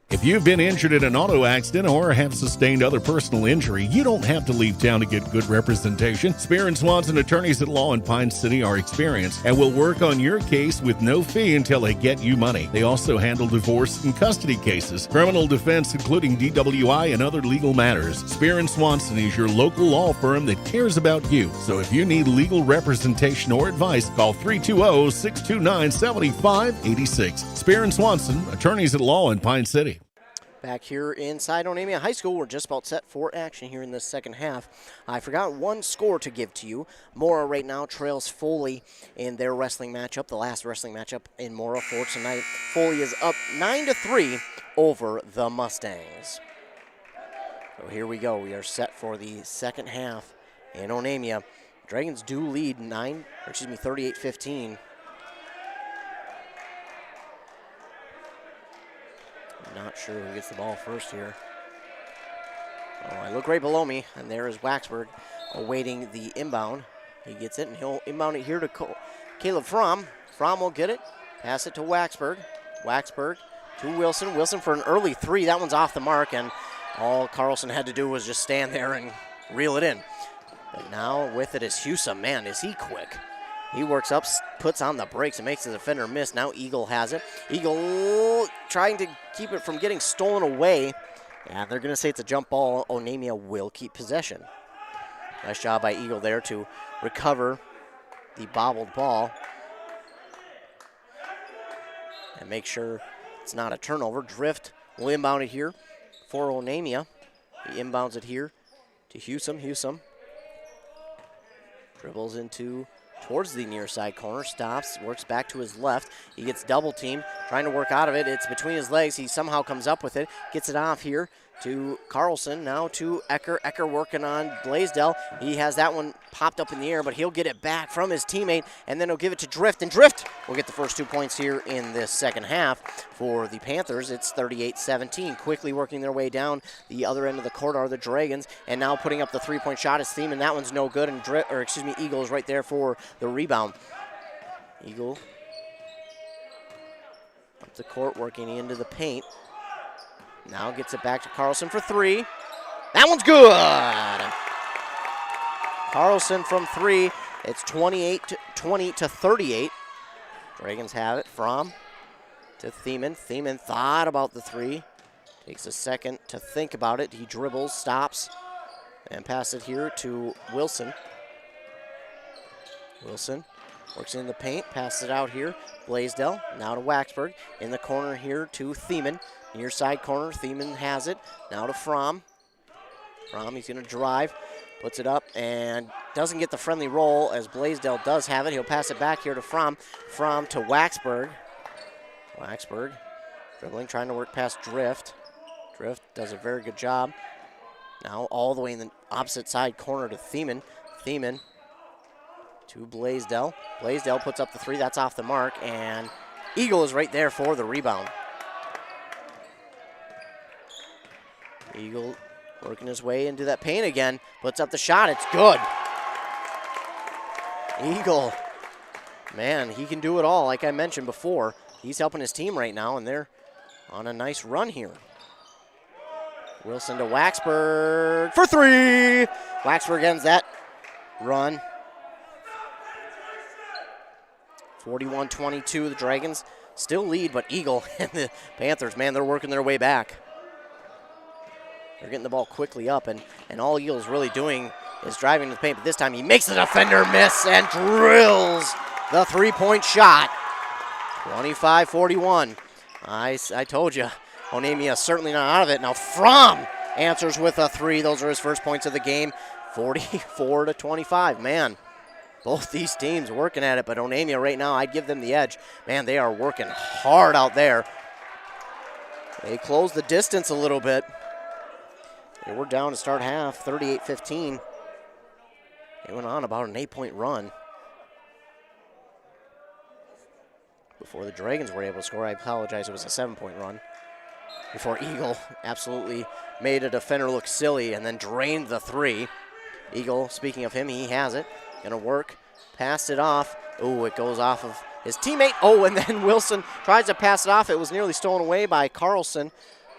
D: If you've been injured in an auto accident or have sustained other personal injury, you don't have to leave town to get good representation. Spear & Swanson attorneys at law in Pine City are experienced and will work on your case with no fee until they get you money. They also handle divorce and custody cases, criminal defense, including DWI and other legal matters. Spear & Swanson is your local law firm that cares about you. So if you need legal representation or advice, call 320-629-7586. Spear & Swanson, attorneys at law in Pine City.
A: Back here inside Onamia High School, we're just about set for action here in the second half. I forgot one score to give to you. Mora right now trails Foley in their wrestling matchup, the last wrestling matchup in Mora for tonight. Foley is up 9-3 over the Mustangs. So here we go. We are set for the second half in Onamia. Dragons do lead 38-15. Not sure who gets the ball first here. Oh, I look right below me, and there is Waxberg awaiting the inbound. He gets it, and he'll inbound it here to Caleb Fromm. Fromm will get it, pass it to Waxberg. Waxberg to Wilson. Wilson for an early three. That one's off the mark, and all Carlson had to do was just stand there and reel it in. But now with it is Hewsome. Man, is he quick. He works up, puts on the brakes, and makes the defender miss. Now Eagle has it. Eagle trying to keep it from getting stolen away. Yeah, they're going to say it's a jump ball. Onamia will keep possession. Nice job by Eagle there to recover the bobbled ball and make sure it's not a turnover. Drift will inbound it here for Onamia. He inbounds it here to Hewsome. Hewsome dribbles towards the near side corner, stops, works back to his left. He gets double teamed, trying to work out of it. It's between his legs. He somehow comes up with it, gets it off here to Carlson, now to Ecker. Ecker working on Blaisdell. He has that one popped up in the air, but he'll get it back from his teammate, and then he'll give it to Drift, and Drift will get the first 2 points here in this second half for the Panthers. It's 38-17. Quickly working their way down the other end of the court are the Dragons, and now putting up the three-point shot is Thiemann. That one's no good, and Eagle is right there for the rebound. Eagle up the court, working into the paint. Now gets it back to Carlson for three. That one's good. Carlson from three. It's 20-38. Dragons have it from to Thiemann. Thiemann thought about the three. Takes a second to think about it. He dribbles, stops, and passes it here to Wilson. Wilson works in the paint, passes it out here. Blaisdell now to Waxberg. In the corner here to Thiemann. Near side corner, Thiemann has it. Now to Fromm. Fromm, he's going to drive, puts it up, and doesn't get the friendly roll as Blaisdell does have it. He'll pass it back here to Fromm. Fromm to Waxberg. Waxberg dribbling, trying to work past Drift. Drift does a very good job. Now all the way in the opposite side corner to Thiemann. Thiemann to Blaisdell. Blaisdell puts up the three. That's off the mark, and Eagle is right there for the rebound. Eagle working his way into that paint again. Puts up the shot. It's good. Eagle, man, he can do it all. Like I mentioned before, he's helping his team right now, and they're on a nice run here. Wilson to Waxberg for three. Waxberg ends that run. 41-22, the Dragons still lead, but Eagle and the Panthers, man, they're working their way back. They're getting the ball quickly up, and all Eagle's really doing is driving to the paint, but this time he makes the defender miss and drills the three-point shot. 25-41. I told you, Onamia certainly not out of it. Now Fromm answers with a three. Those are his first points of the game. 44-25. Man, both these teams working at it, but Onamia right now, I'd give them the edge. Man, they are working hard out there. They closed the distance a little bit. They were down to start half, 38-15. They went on about an 8-point run before the Dragons were able to score. I apologize, it was a 7-point run before Eagle absolutely made a defender look silly and then drained the three. Eagle, speaking of him, he has it. Gonna work, pass it off. Oh, it goes off of his teammate. Oh, and then Wilson tries to pass it off. It was nearly stolen away by Carlson,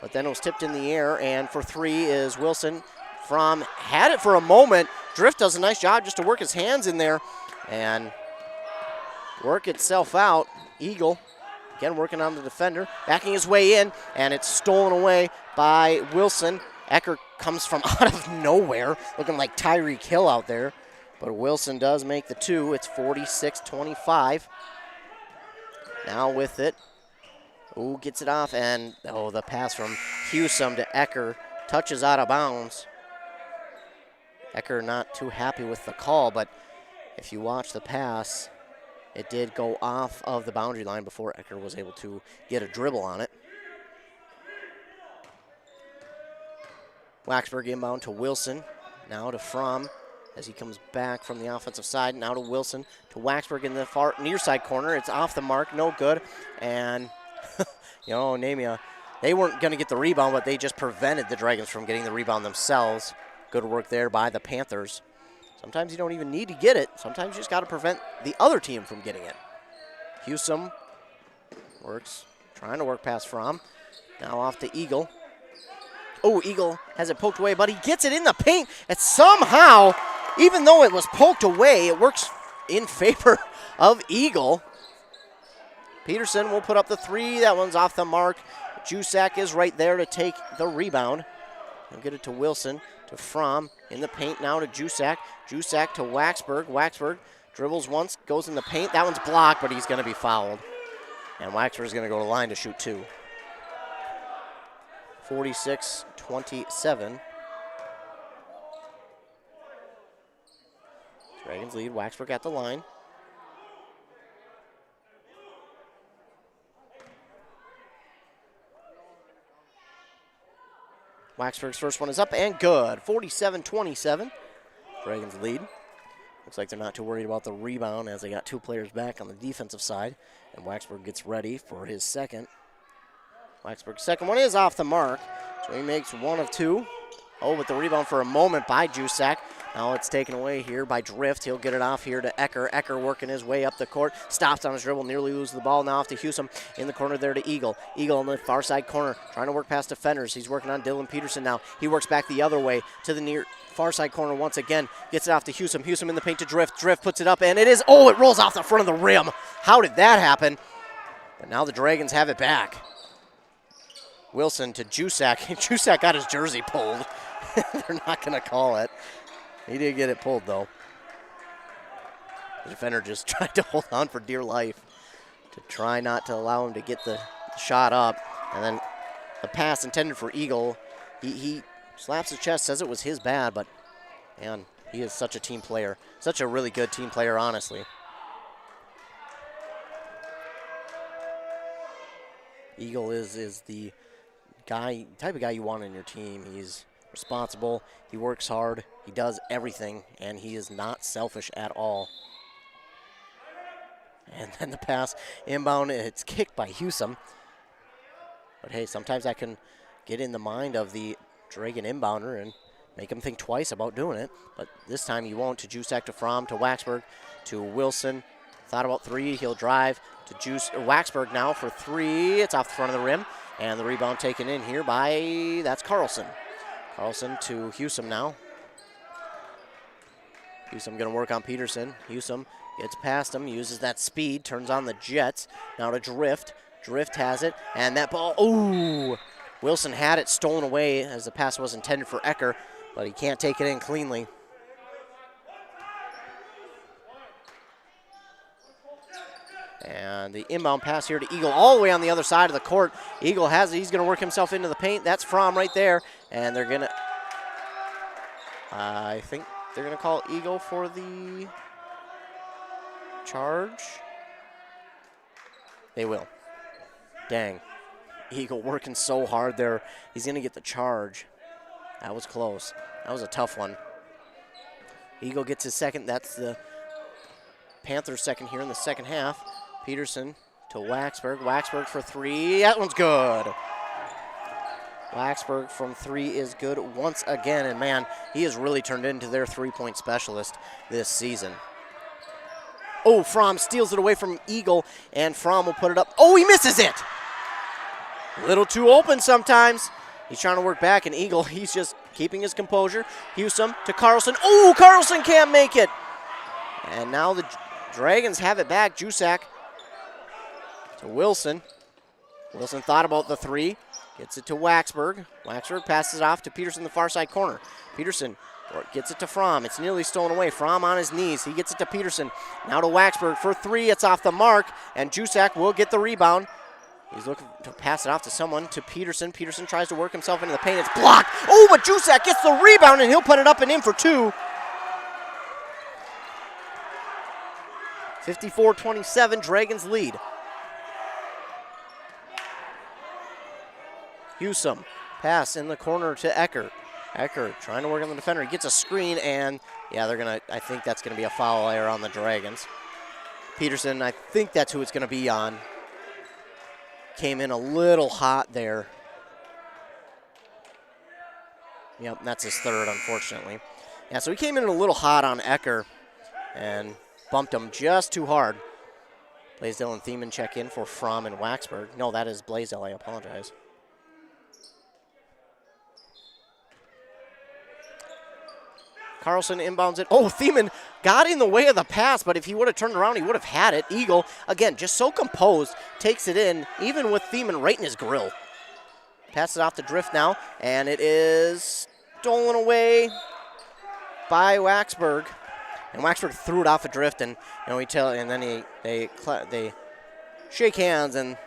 A: but then it was tipped in the air, and for three is Wilson. Fromm had it for a moment. Drift does a nice job just to work his hands in there and work itself out. Eagle, again working on the defender, backing his way in, and it's stolen away by Wilson. Ecker comes from out of nowhere, looking like Tyreek Hill out there, but Wilson does make the two. It's 46-25. Now with it, ooh, gets it off, and the pass from Hewsome to Ecker touches out of bounds. Ecker not too happy with the call, but if you watch the pass, it did go off of the boundary line before Ecker was able to get a dribble on it. Waxberg inbound to Wilson. Now to Fromm as he comes back from the offensive side. Now to Wilson, to Waxberg in the far near side corner. It's off the mark, no good. And, Onamia, they weren't going to get the rebound, but they just prevented the Dragons from getting the rebound themselves. Good work there by the Panthers. Sometimes you don't even need to get it. Sometimes you just got to prevent the other team from getting it. Hewsome works, trying to work past Fromm. Now off to Eagle. Oh, Eagle has it poked away, but he gets it in the paint. And somehow, even though it was poked away, it works in favor of Eagle. Peterson will put up the three. That one's off the mark. Jusak is right there to take the rebound. He'll get it to Wilson, to Fromm. In the paint now to Jusak. Jusak to Waxberg. Waxberg dribbles once, goes in the paint. That one's blocked, but he's going to be fouled. And Waxberg's going to go to the line to shoot two. 46-27. Dragons lead. Waxberg at the line. Waxberg's first one is up and good. 47-27. Dragons lead. Looks like they're not too worried about the rebound as they got two players back on the defensive side. And Waxberg gets ready for his second. Waxberg's second one is off the mark, so he makes one of two. Oh, but the rebound for a moment by Jusak. Now it's taken away here by Drift. He'll get it off here to Ecker. Ecker working his way up the court. Stops on his dribble, nearly loses the ball. Now off to Hewsome in the corner there to Eagle. Eagle on the far side corner, trying to work past defenders. He's working on Dylan Peterson now. He works back the other way to the near far side corner once again. Gets it off to Hewsome. Hewsome in the paint to Drift. Drift puts it up, and it rolls off the front of the rim. How did that happen? But now the Dragons have it back. Wilson to Jusak. Jusak got his jersey pulled. They're not going to call it. He did get it pulled, though. The defender just tried to hold on for dear life to try not to allow him to get the shot up. And then the pass intended for Eagle. He slaps his chest, says it was his bad, but, man, he is such a team player. Such a really good team player, honestly. Eagle is the type of guy you want in your team. He's responsible, he works hard, he does everything, and he is not selfish at all. And then the pass inbound, it's kicked by Hewsome. But hey, sometimes that can get in the mind of the Dragon inbounder and make him think twice about doing it. But this time he won't. To Jusak, to Fromm, to Waxberg, to Wilson. Thought about three, he'll drive to Waxberg now for three. It's off the front of the rim. And the rebound taken in here by, that's Carlson. Carlson to Hewsome now. Hewsome going to work on Peterson. Hewsome gets past him, uses that speed, turns on the Jets. Now to Drift. Drift has it, and that ball, ooh! Wilson had it stolen away as the pass was intended for Ecker, but he can't take it in cleanly. And the inbound pass here to Eagle all the way on the other side of the court. Eagle has it. He's going to work himself into the paint. That's Fromm right there. And they're going to, I think they're going to call Eagle for the charge. They will. Dang. Eagle working so hard there. He's going to get the charge. That was close. That was a tough one. Eagle gets his second. That's the Panthers' second here in the second half. Peterson to Waxberg. Waxberg for three. That one's good. Waxberg from three is good once again. And, man, he has really turned into their three-point specialist this season. Oh, Fromm steals it away from Eagle, and Fromm will put it up. Oh, he misses it. A little too open sometimes. He's trying to work back, and Eagle, he's just keeping his composure. Hewsome to Carlson. Oh, Carlson can't make it. And now the Dragons have it back. Jusak to Wilson. Wilson thought about the three. Gets it to Waxberg. Waxberg passes it off to Peterson in the far side corner. Peterson gets it to Fromm. It's nearly stolen away. Fromm on his knees. He gets it to Peterson. Now to Waxberg for three. It's off the mark, and Jusak will get the rebound. He's looking to pass it off to someone, to Peterson. Peterson tries to work himself into the paint. It's blocked. Oh, but Jusak gets the rebound, and he'll put it up and in for two. 54-27, Dragons lead. Hewsome, pass in the corner to Ecker. Ecker trying to work on the defender. He gets a screen, and yeah, I think that's gonna be a foul there on the Dragons. Peterson, I think that's who it's gonna be on. Came in a little hot there. Yep, that's his third, unfortunately. Yeah, so he came in a little hot on Ecker and bumped him just too hard. Blaisdell and Thiemann check in for Fromm and Waxberg. No, that is Blaisdell, I apologize. Carlson inbounds it. Oh, Thiemann got in the way of the pass, but if he would have turned around, he would have had it. Eagle, again, just so composed, takes it in, even with Thiemann right in his grill. Passes it off the drift now, and it is stolen away by Waxberg. And Waxberg threw it off a drift, and then they shake hands, and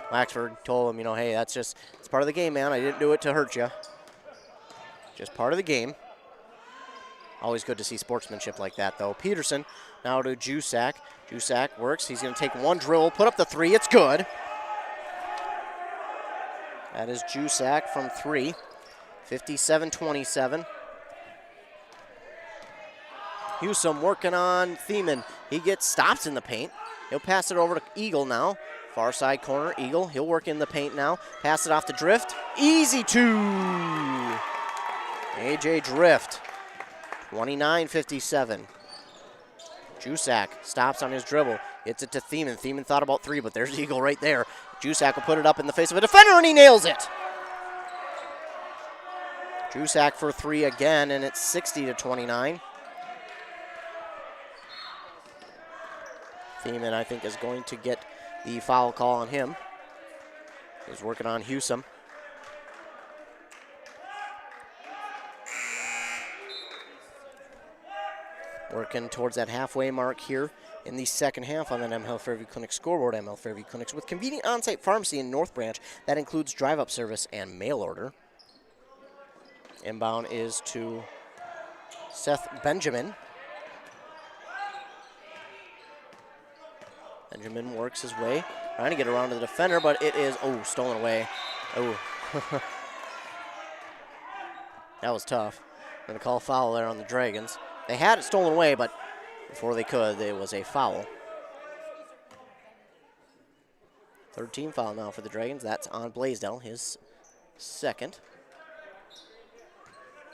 A: Waxberg told him, hey, it's part of the game, man. I didn't do it to hurt you. Just part of the game. Always good to see sportsmanship like that, though. Peterson now to Jusak. Jusak works. He's going to take one dribble, put up the three. It's good. That is Jusak from three. 57-27. Hewsome working on Thiemann. He gets stops in the paint. He'll pass it over to Eagle now. Far side corner, Eagle. He'll work in the paint now. Pass it off the Drift. Easy two. AJ Drift. 29-57. Jusak stops on his dribble. Gets it to Thiemann. Thiemann thought about three, but there's Eagle right there. Jusak will put it up in the face of a defender, and he nails it. Jusak for three again, and it's 60-29. Thiemann, I think, is going to get the foul call on him. He's working on Hewsome. Working towards that halfway mark here in the second half on the M. Hill Fairview Clinic scoreboard. M. Hill Fairview Clinics with convenient on-site pharmacy in North Branch. That includes drive-up service and mail order. Inbound is to Seth Benjamin. Benjamin works his way, trying to get around to the defender, but it is, stolen away. Oh, that was tough. Going to call a foul there on the Dragons. They had it stolen away, but before they could, it was a foul. Third team foul now for the Dragons. That's on Blaisdell, his second.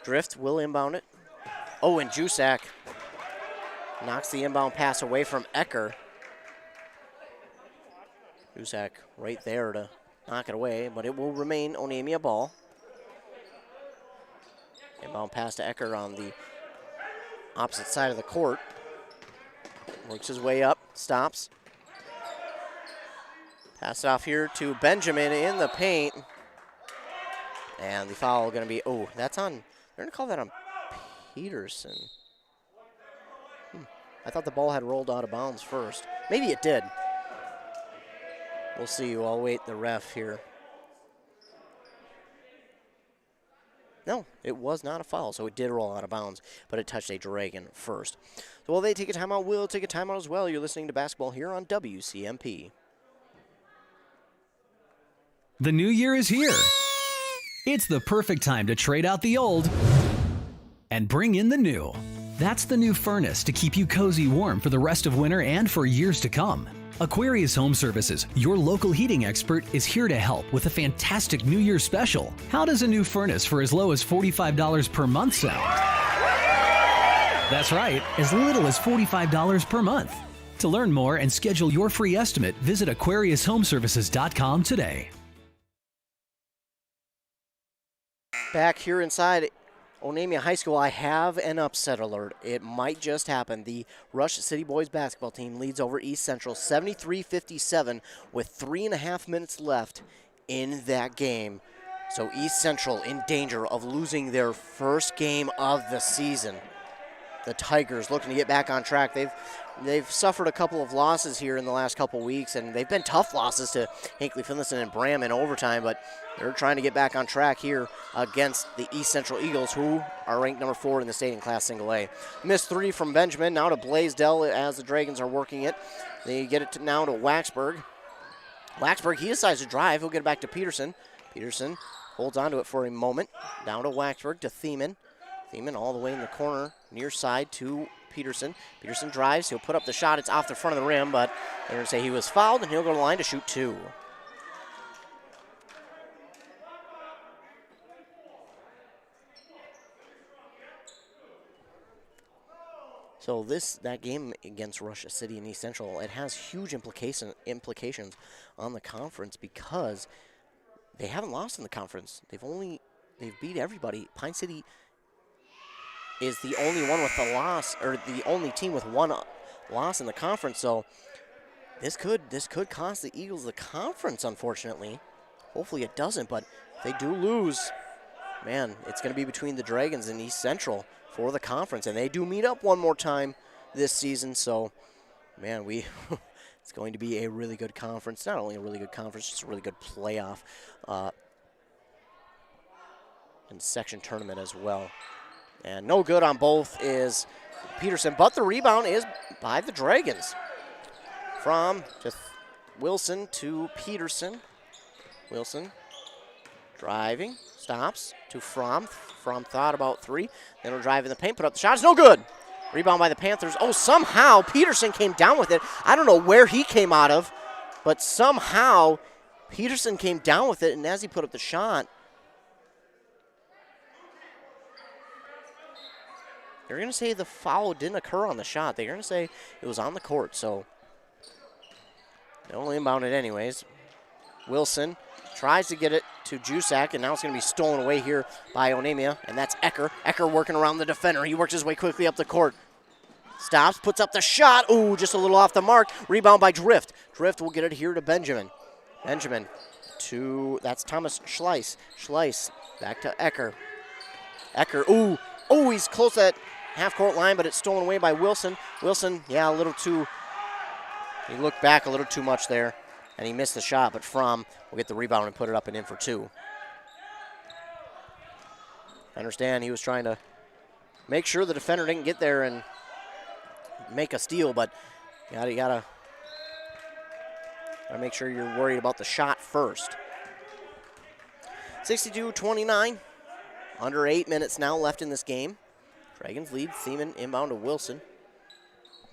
A: Drift will inbound it. Oh, and Jusak knocks the inbound pass away from Ecker. Jusak right there to knock it away, but it will remain Onamia ball. Inbound pass to Ecker on the opposite side of the court. Works his way up, stops. Pass it off here to Benjamin in the paint. And the foul going to be, that's on, they're going to call that on Peterson. I thought the ball had rolled out of bounds first. Maybe it did. We'll see. I'll wait the ref here. No, it was not a foul, so it did roll out of bounds, but it touched a Dragon first. So while they take a timeout, we'll take a timeout as well. You're listening to basketball here on WCMP.
E: The new year is here. It's the perfect time to trade out the old and bring in the new. That's the new furnace to keep you cozy warm for the rest of winter and for years to come. Aquarius Home Services, your local heating expert, is here to help with a fantastic New Year special. How does a new furnace for as low as $45 per month sound? That's right, as little as $45 per month. To learn more and schedule your free estimate, visit AquariusHomeservices.com today.
A: Back here inside Onamia High School, I have an upset alert. It might just happen. The Rush City Boys basketball team leads over East Central 73-57 with 3.5 minutes left in that game. So East Central in danger of losing their first game of the season. The Tigers looking to get back on track. They've suffered a couple of losses here in the last couple weeks, and they've been tough losses to Hinckley, Finlayson, and Bram in overtime, but they're trying to get back on track here against the East Central Eagles, who are ranked number 4 in the state in Class Single A. Missed three from Benjamin, now to Blaisdell as the Dragons are working it. They get it now to Waxberg. Waxberg, he decides to drive. He'll get it back to Peterson. Peterson Holds on to it for a moment. Down to Waxberg, to Thiemann. Thiemann all the way in the corner, near side to Peterson. Peterson drives. He'll put up the shot. It's off the front of the rim, but they're going to say he was fouled, and he'll go to the line to shoot 2. So that game against Russia City and East Central, it has huge implications on the conference because they haven't lost in the conference. They've beat everybody. Pine City is the only one with a loss, or the only team with one loss in the conference. So this could cost the Eagles the conference, unfortunately. Hopefully it doesn't, but if they do lose, man, it's going to be between the Dragons and East Central for the conference, and they do meet up one more time this season. So, man, it's going to be a really good conference. Not only a really good conference, just a really good playoff and section tournament as well. And no good on both is Peterson, but the rebound is by the Dragons. From just Wilson to Peterson. Wilson driving, stops to Fromm. Fromm thought about 3. Then he'll drive in the paint, put up the shot. It's no good. Rebound by the Panthers. Oh, somehow Peterson came down with it. I don't know where he came out of, but somehow Peterson came down with it, and as he put up the shot, they're going to say the foul didn't occur on the shot. They're going to say it was on the court, so they only inbound it anyways. Wilson tries to get it to Jusak, and now it's going to be stolen away here by Onamia, and that's Ecker. Ecker working around the defender. He works his way quickly up the court. Stops, puts up the shot. Ooh, just a little off the mark. Rebound by Drift. Drift will get it here to Benjamin. Benjamin that's Thomas Schleiss. Schleiss back to Ecker. Ecker, ooh, he's close at half-court line, but it's stolen away by Wilson. Wilson, yeah, he looked back a little too much there, and he missed the shot, but Fromm will get the rebound and put it up and in for 2. I understand he was trying to make sure the defender didn't get there and make a steal, but you gotta make sure you're worried about the shot first. 62-29. Under 8 minutes now left in this game. Dragons lead. Thiemann inbound to Wilson.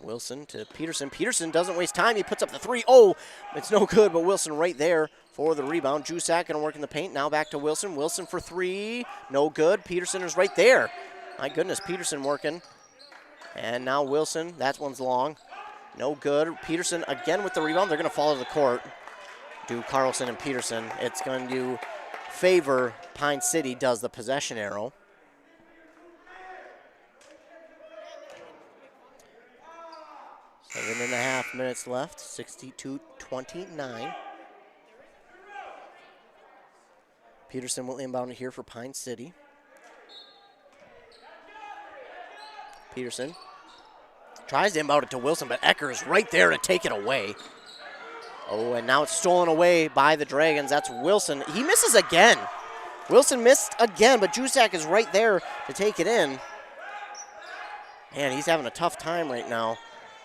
A: Wilson to Peterson. Peterson doesn't waste time. He puts up the 3. Oh, it's no good, but Wilson right there for the rebound. Jusak going to work in the paint. Now back to Wilson. Wilson for 3. No good. Peterson is right there. My goodness, Peterson working. And now Wilson. That one's long. No good. Peterson again with the rebound. They're going to fall to the court. Do Carlson and Peterson. It's going to favor Pine City, does the possession arrow. Seven and a half minutes left, 62-29. Peterson will inbound it here for Pine City. Peterson tries to inbound it to Wilson, but Ecker is right there to take it away. Oh, and now it's stolen away by the Dragons. That's Wilson. He misses again. Wilson missed again, but Jusak is right there to take it in. Man, he's having a tough time right now,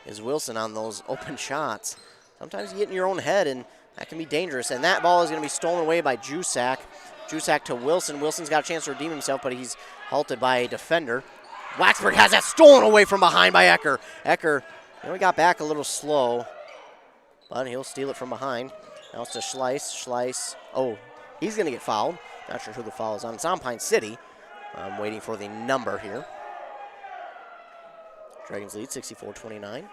A: is Wilson, on those open shots. Sometimes you get in your own head, and that can be dangerous. And that ball is going to be stolen away by Jusak. Jusak to Wilson. Wilson's got a chance to redeem himself, but he's halted by a defender. Waxberg has that stolen away from behind by Ecker. Ecker, he got back a little slow, but he'll steal it from behind. Now it's to Schleiss. Schleiss, oh, he's going to get fouled. Not sure who the foul is on. It's on Pine City. I'm waiting for the number here. Dragons lead 64-29.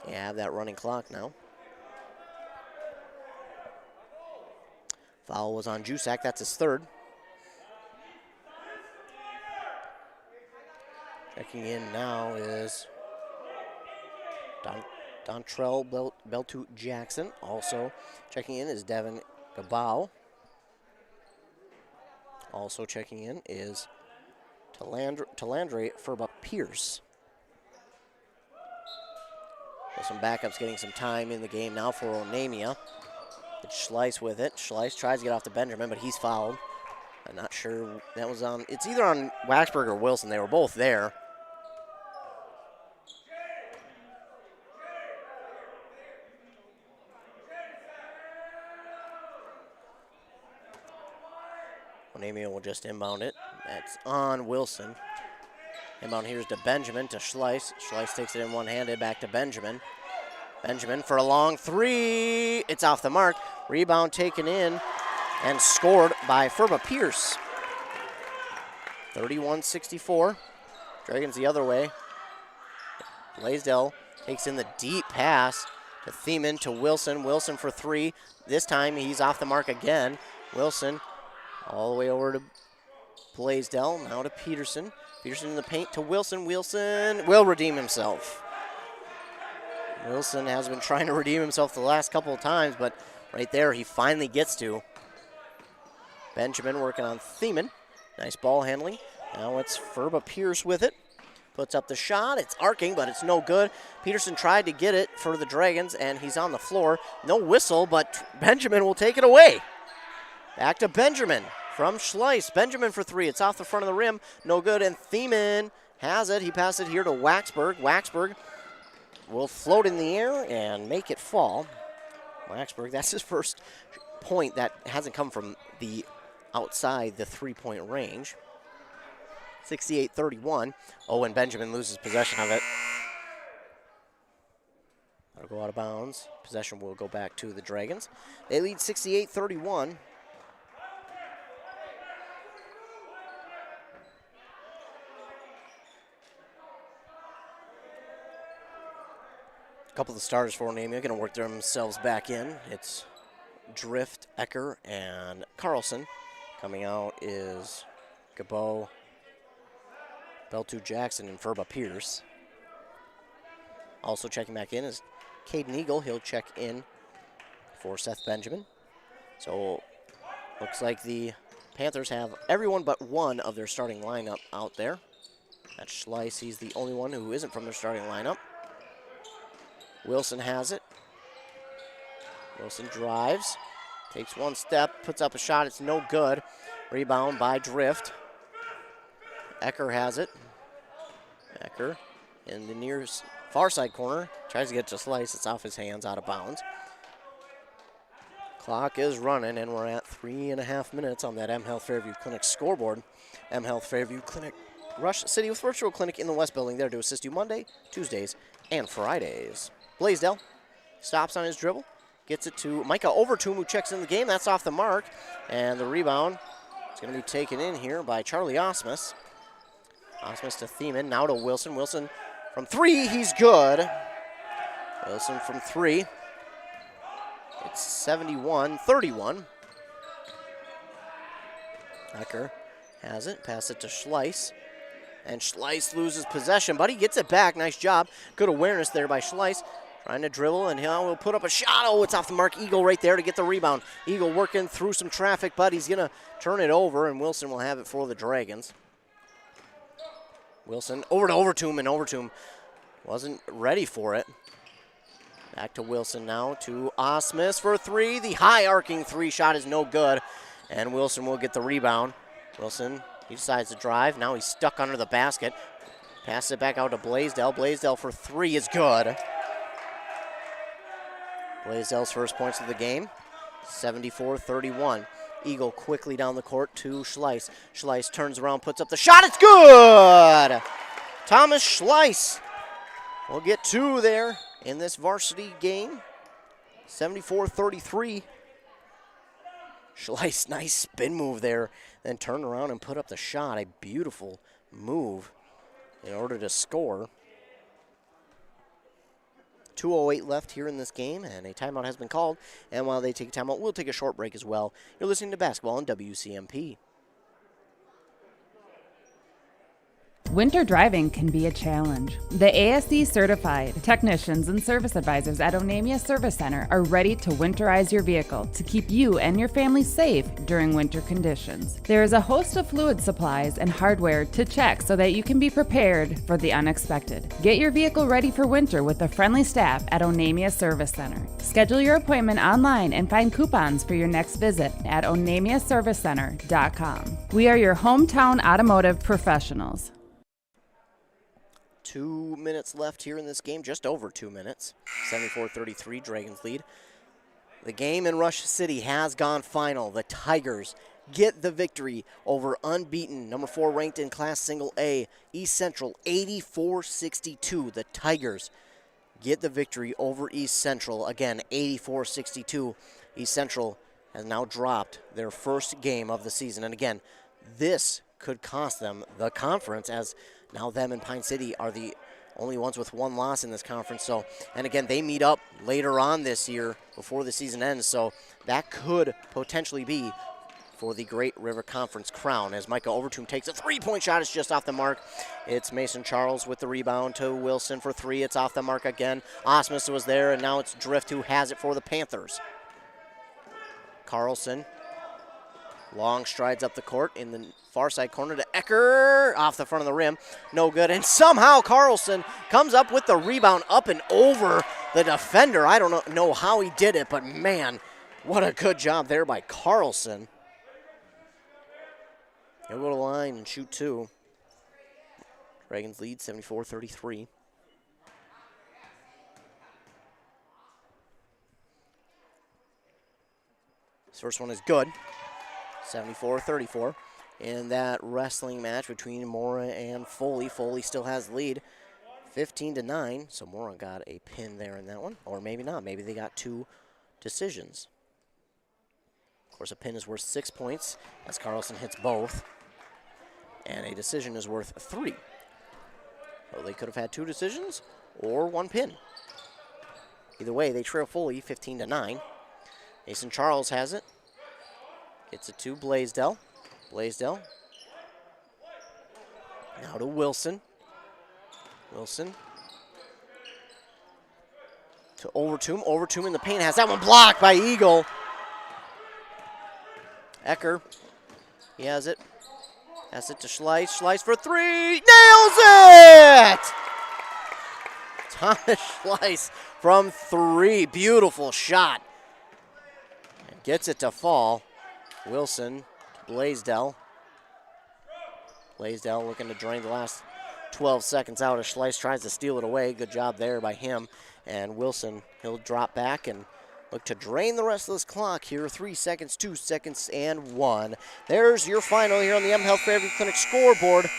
A: You have that running clock now. Foul was on Jusak. That's his 3rd. Checking in now is Dontrell Beltu Jackson. Also checking in is Devin Gabao. Also checking in is Talandre Furbuck Pierce. So some backups getting some time in the game now for Onamia. It's Schleiss with it. Schleiss tries to get off to Benjamin, but he's fouled. I'm not sure that was on. It's either on Waxberg or Wilson. They were both there. Onamia will just inbound it. That's on Wilson. Inbound here's to Benjamin, to Schleiss. Schleiss takes it in one-handed, back to Benjamin. Benjamin for a long three. It's off the mark. Rebound taken in and scored by Ferba Pierce. 31-64. Dragons the other way. Blaisdell takes in the deep pass to Thiemann, to Wilson. Wilson for three. This time he's off the mark again. Wilson all the way over to Blaisdell. Now to Peterson. Peterson in the paint to Wilson. Wilson will redeem himself. Wilson has been trying to redeem himself the last couple of times, but right there he finally gets to. Benjamin working on Thiemann. Nice ball handling. Now it's Ferba Pierce with it. Puts up the shot. It's arcing, but it's no good. Peterson tried to get it for the Dragons, and he's on the floor. No whistle, but Benjamin will take it away. Back to Benjamin from Schleiss. Benjamin for three. It's off the front of the rim. No good, and Thiemann has it. He passed it here to Waxberg. Waxberg will float in the air and make it fall. Waxberg, that's his first point that hasn't come from the outside the three-point range. 68-31. Oh, and Benjamin loses possession of it. That'll go out of bounds. Possession will go back to the Dragons. They lead 68-31. A couple of the starters for Onamia are going to work themselves back in. It's Drift, Ecker, and Carlson. Coming out is Gabo, Beltu Jackson, and Ferba Pierce. Also checking back in is Caden Eagle. He'll check in for Seth Benjamin. So looks like the Panthers have everyone but one of their starting lineup out there. That's Schleiss. He's the only one who isn't from their starting lineup. Wilson has it. Wilson drives, takes one step, puts up a shot. It's no good. Rebound by Drift. Ecker has it. Ecker in the near far side corner. Tries to get to Schleiss. It's off his hands, out of bounds. Clock is running, and we're at 3.5 minutes on that M Health Fairview Clinic scoreboard. M Health Fairview Clinic, Rush City with virtual clinic in the West Building, there to assist you Monday, Tuesdays, and Fridays. Blaisdell stops on his dribble, gets it to Micah Overtoom, who checks in the game. That's off the mark, and the rebound is going to be taken in here by Charlie Osmus. Osmus to Thiemann, now to Wilson. Wilson from three, he's good. Wilson from three. It's 71-31. Ecker has it, pass it to Schleiss. And Schleiss loses possession, but he gets it back. Nice job. Good awareness there by Schleiss. Trying to dribble, and he'll put up a shot. Oh, it's off the mark. Eagle right there to get the rebound. Eagle working through some traffic, but he's going to turn it over, and Wilson will have it for the Dragons. Wilson over to Overtoom, and Overtoom wasn't ready for it. Back to Wilson now to Osmus for three. The high arcing three shot is no good, and Wilson will get the rebound. Wilson, he decides to drive. Now he's stuck under the basket. Passes it back out to Blaisdell. Blaisdell for three is good. Blaisdell's first points of the game, 74-31. Eagle quickly down the court to Schleiss. Schleiss turns around, puts up the shot. It's good! Thomas Schleiss will get two there in this varsity game, 74-33. Schleiss, nice spin move there, then turn around and put up the shot. A beautiful move in order to score. 2:08 left here in this game, and a timeout has been called. And while they take a timeout, we'll take a short break as well. You're listening to Basketball on WCMP.
F: Winter driving can be a challenge. The ASE certified technicians and service advisors at Onamia Service Center are ready to winterize your vehicle to keep you and your family safe during winter conditions. There is a host of fluid supplies and hardware to check so that you can be prepared for the unexpected. Get your vehicle ready for winter with the friendly staff at Onamia Service Center. Schedule your appointment online and find coupons for your next visit at onamiaservicecenter.com. We are your hometown automotive professionals.
A: 2 minutes left here in this game, just over 2 minutes. 74-33, Dragons lead. The game in Rush City has gone final. The Tigers get the victory over unbeaten, number 4 ranked in Class Single A, East Central, 84-62. The Tigers get the victory over East Central. Again, 84-62. East Central has now dropped their first game of the season. And again, this could cost them the conference, as now them and Pine City are the only ones with one loss in this conference. So, and again, they meet up later on this year before the season ends. So that could potentially be for the Great River Conference crown, as Micah Overtoom takes a three-point shot. It's just off the mark. It's Mason Charles with the rebound to Wilson for 3. It's off the mark again. Osmus was there, and now it's Drift who has it for the Panthers. Carlson, long strides up the court in the far side corner to Ecker, off the front of the rim. No good, and somehow Carlson comes up with the rebound up and over the defender. I don't know how he did it, but man, what a good job there by Carlson. He'll go to the line and shoot 2. Dragons lead 74-33. This first one is good. 74-34. In that wrestling match between Mora and Foley. Foley still has the lead, 15-9. So Mora got a pin there in that one. Or maybe not. Maybe they got 2 decisions. Of course, a pin is worth 6 points as Carlson hits both. And a decision is worth 3. So they could have had 2 decisions or 1 pin. Either way, they trail Foley 15-9. Mason Charles has it. Gets it to Blaisdell. Blaisdell. Now to Wilson. Wilson. To Overtoom. Overtoom in the paint has that one blocked by Eagle. Ecker. He has it. Has it to Schleiss. Schleiss for 3. Nails it! Thomas Schleiss from 3. Beautiful shot. And gets it to fall. Wilson to Blaisdell. Blaisdell looking to drain the last 12 seconds out as Schleiss tries to steal it away. Good job there by him. And Wilson, he'll drop back and look to drain the rest of this clock here. 3 seconds, 2 seconds, and 1. There's your final here on the M Health Fairview Clinic scoreboard.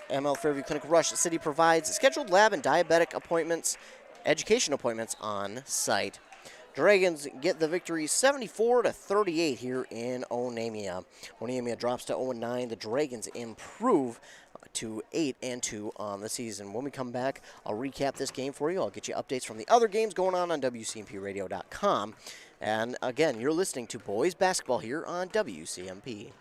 A: M Health Fairview Clinic Rush City provides scheduled lab and diabetic appointments, education appointments on site. Dragons get the victory 74-38 here in Onamia. Onamia drops to 0-9. The Dragons improve to 8-2 on the season. When we come back, I'll recap this game for you. I'll get you updates from the other games going on WCMPradio.com. And again, you're listening to boys basketball here on WCMP.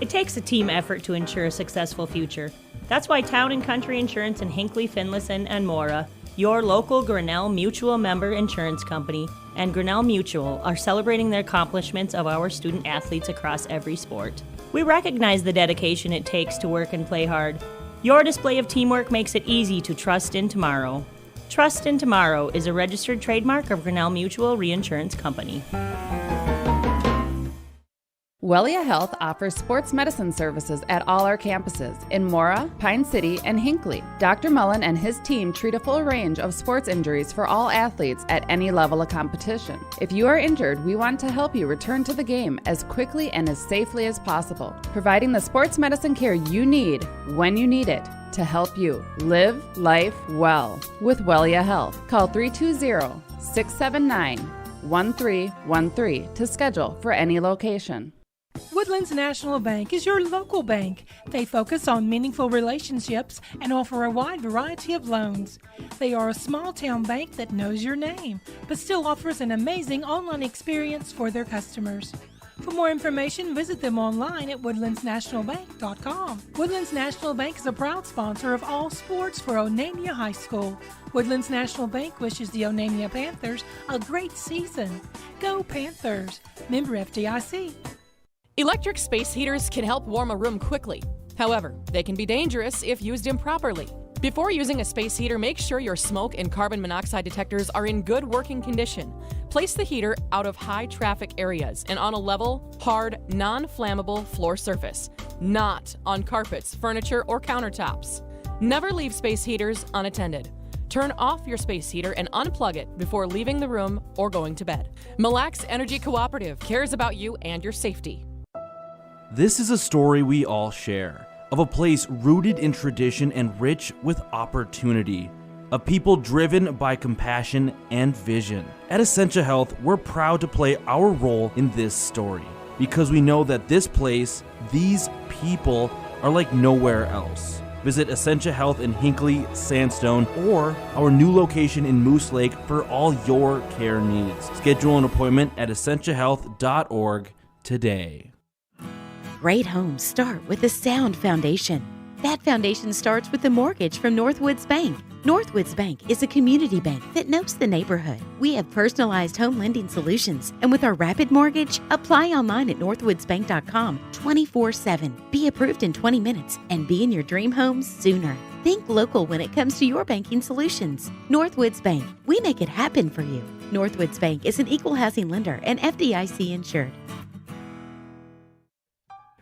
G: It takes a team effort to ensure a successful future. That's why Town & Country Insurance in Hinckley, Finlayson, and Mora, your local Grinnell Mutual member insurance company, and Grinnell Mutual are celebrating the accomplishments of our student athletes across every sport. We recognize the dedication it takes to work and play hard. Your display of teamwork makes it easy to trust in tomorrow. Trust in Tomorrow is a registered trademark of Grinnell Mutual Reinsurance Company.
F: Wellia Health offers sports medicine services at all our campuses in Mora, Pine City, and Hinckley. Dr. Mullen and his team treat a full range of sports injuries for all athletes at any level of competition. If you are injured, we want to help you return to the game as quickly and as safely as possible, providing the sports medicine care you need when you need it to help you live life well with Wellia Health. Call 320-679-1313 to schedule for any location.
H: Woodlands National Bank is your local bank. They focus on meaningful relationships and offer a wide variety of loans. They are a small town bank that knows your name, but still offers an amazing online experience for their customers. For more information, visit them online at woodlandsnationalbank.com. Woodlands National Bank is a proud sponsor of all sports for Onamia High School. Woodlands National Bank wishes the Onamia Panthers a great season. Go Panthers! Member FDIC.
I: Electric space heaters can help warm a room quickly. However, they can be dangerous if used improperly. Before using a space heater, make sure your smoke and carbon monoxide detectors are in good working condition. Place the heater out of high traffic areas and on a level, hard, non-flammable floor surface, not on carpets, furniture, or countertops. Never leave space heaters unattended. Turn off your space heater and unplug it before leaving the room or going to bed. Mille Lacs Energy Cooperative cares about you and your safety.
J: This is a story we all share, of a place rooted in tradition and rich with opportunity, of people driven by compassion and vision. At Essentia Health, we're proud to play our role in this story because we know that this place, these people, are like nowhere else. Visit Essentia Health in Hinckley, Sandstone, or our new location in Moose Lake for all your care needs. Schedule an appointment at essentiahealth.org today.
K: Great homes start with a sound foundation. That foundation starts with the mortgage from Northwoods Bank. Northwoods Bank is a community bank that knows the neighborhood. We have personalized home lending solutions, and with our rapid mortgage, apply online at northwoodsbank.com 24/7. Be approved in 20 minutes and be in your dream home sooner. Think local when it comes to your banking solutions. Northwoods Bank, we make it happen for you. Northwoods Bank is an equal housing lender and FDIC insured.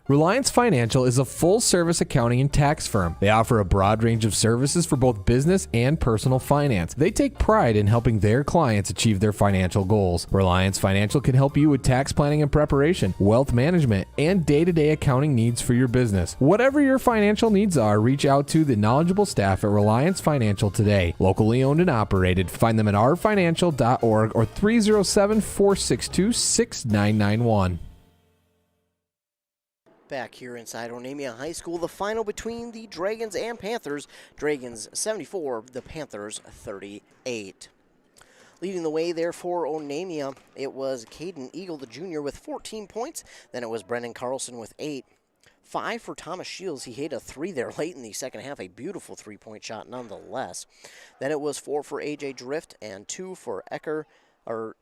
L: Reliance Financial is a full-service accounting and tax firm. They offer a broad range of services for both business and personal finance. They take pride in helping their clients achieve their financial goals. Reliance Financial can help you with tax planning and preparation, wealth management, and day-to-day accounting needs for your business. Whatever your financial needs are, reach out to the knowledgeable staff at Reliance Financial today. Locally owned and operated. Find them at rfinancial.org or 307-462-6991.
A: Back here inside Onamia High School, the final between the Dragons and Panthers. Dragons 74, the Panthers 38. Leading the way there for Onamia, it was Caden Eagle, the junior, with 14 points. Then it was Brendan Carlson with 8. 5 for Thomas Shields. He hit a 3 there late in the second half, a beautiful three-point shot nonetheless. Then it was 4 for A.J. Drift and 2 for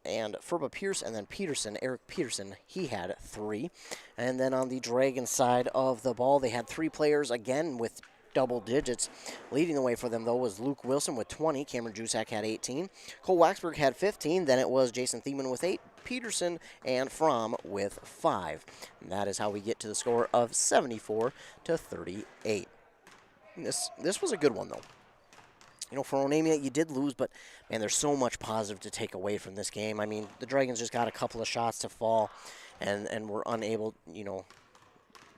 A: and Furba Pierce, and then Peterson, Eric Peterson, he had 3. And then on the Dragon side of the ball, they had 3 players again with double digits. Leading the way for them, though, was Luke Wilson with 20. Cameron Jusak had 18. Cole Waxberg had 15. Then it was Jason Thiemann with 8. Peterson and Fromm with 5. And that is how we get to the score of 74-38. This was a good one, though. You know, for Onamia, you did lose, but, man, there's so much positive to take away from this game. I mean, the Dragons just got a couple of shots to fall and were unable, you know,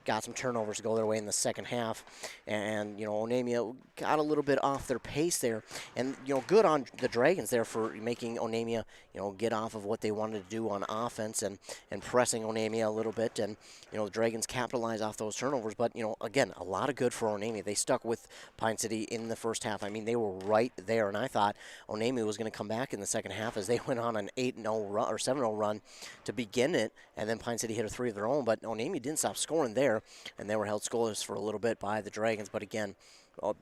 A: got some turnovers to go their way in the second half. And, you know, Onamia got a little bit off their pace there. And, you know, good on the Dragons there for making Onamia, you know, get off of what they wanted to do on offense and pressing Onamia a little bit. And, you know, the Dragons capitalized off those turnovers. But, you know, again, a lot of good for Onamia. They stuck with Pine City in the first half. I mean, they were right there. And I thought Onamia was going to come back in the second half as they went on an 8-0 run or 7-0 run to begin it. And then Pine City hit a 3 of their own. But Onamia didn't stop scoring there. And they were held scoreless for a little bit by the Dragons. But again,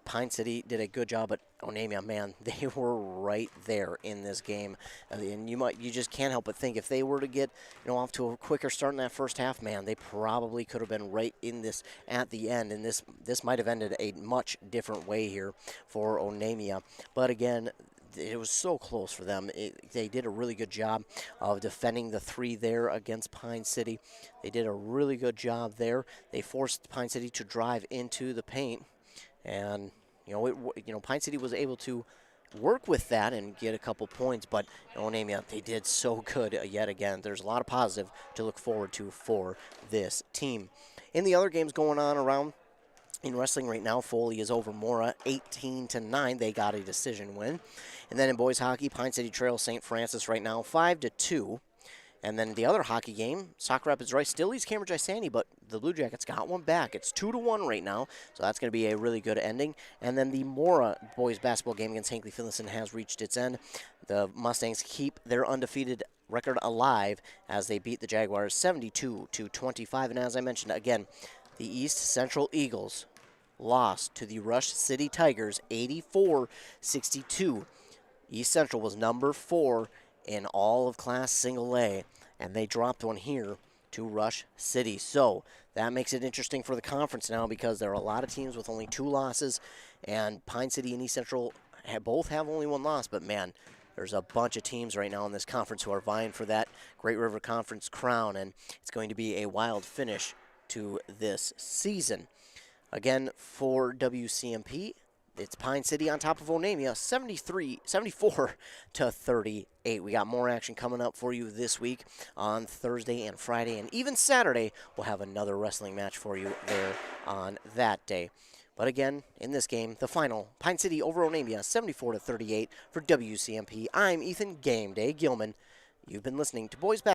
A: Pine City did a good job, but Onamia, man, they were right there in this game. And you just can't help but think if they were to get, you know, off to a quicker start in that first half, man, they probably could have been right in this at the end. And this might have ended a much different way here for Onamia. But again, it was so close for them. They did a really good job of defending the 3 there against Pine City. They did a really good job there. They forced Pine City to drive into the paint. And, you know, Pine City was able to work with that and get a couple points. But Onamia, they did so good yet again. There's a lot of positive to look forward to for this team. In the other games going on around in wrestling right now, Foley is over Mora 18-9. They got a decision win. And then in boys hockey, Pine City trails St. Francis right now 5-2. And then the other hockey game, Sauk Rapids Rice still leads Cambridge Isani, but the Blue Jackets got one back. It's 2-1 right now, so that's going to be a really good ending. And then the Mora boys basketball game against Hinckley Finlayson has reached its end. The Mustangs keep their undefeated record alive as they beat the Jaguars 72-25. And as I mentioned, again, the East Central Eagles lost to the Rush City Tigers 84-62. East Central was number 4 in all of Class Single A, and they dropped one here to Rush City. So that makes it interesting for the conference now because there are a lot of teams with only 2 losses, and Pine City and East Central both have only 1 loss. But, man, there's a bunch of teams right now in this conference who are vying for that Great River Conference crown, and it's going to be a wild finish to this season. Again, for WCMP, It's Pine City on top of Onamia, 74-38. We got more action coming up for you this week on Thursday and Friday, and even Saturday. We'll have another wrestling match for you there on that day. But again, in this game, the final, Pine City over Onamia, 74-38 for WCMP. I'm Ethan Game Day Gilman. You've been listening to Boys Basketball.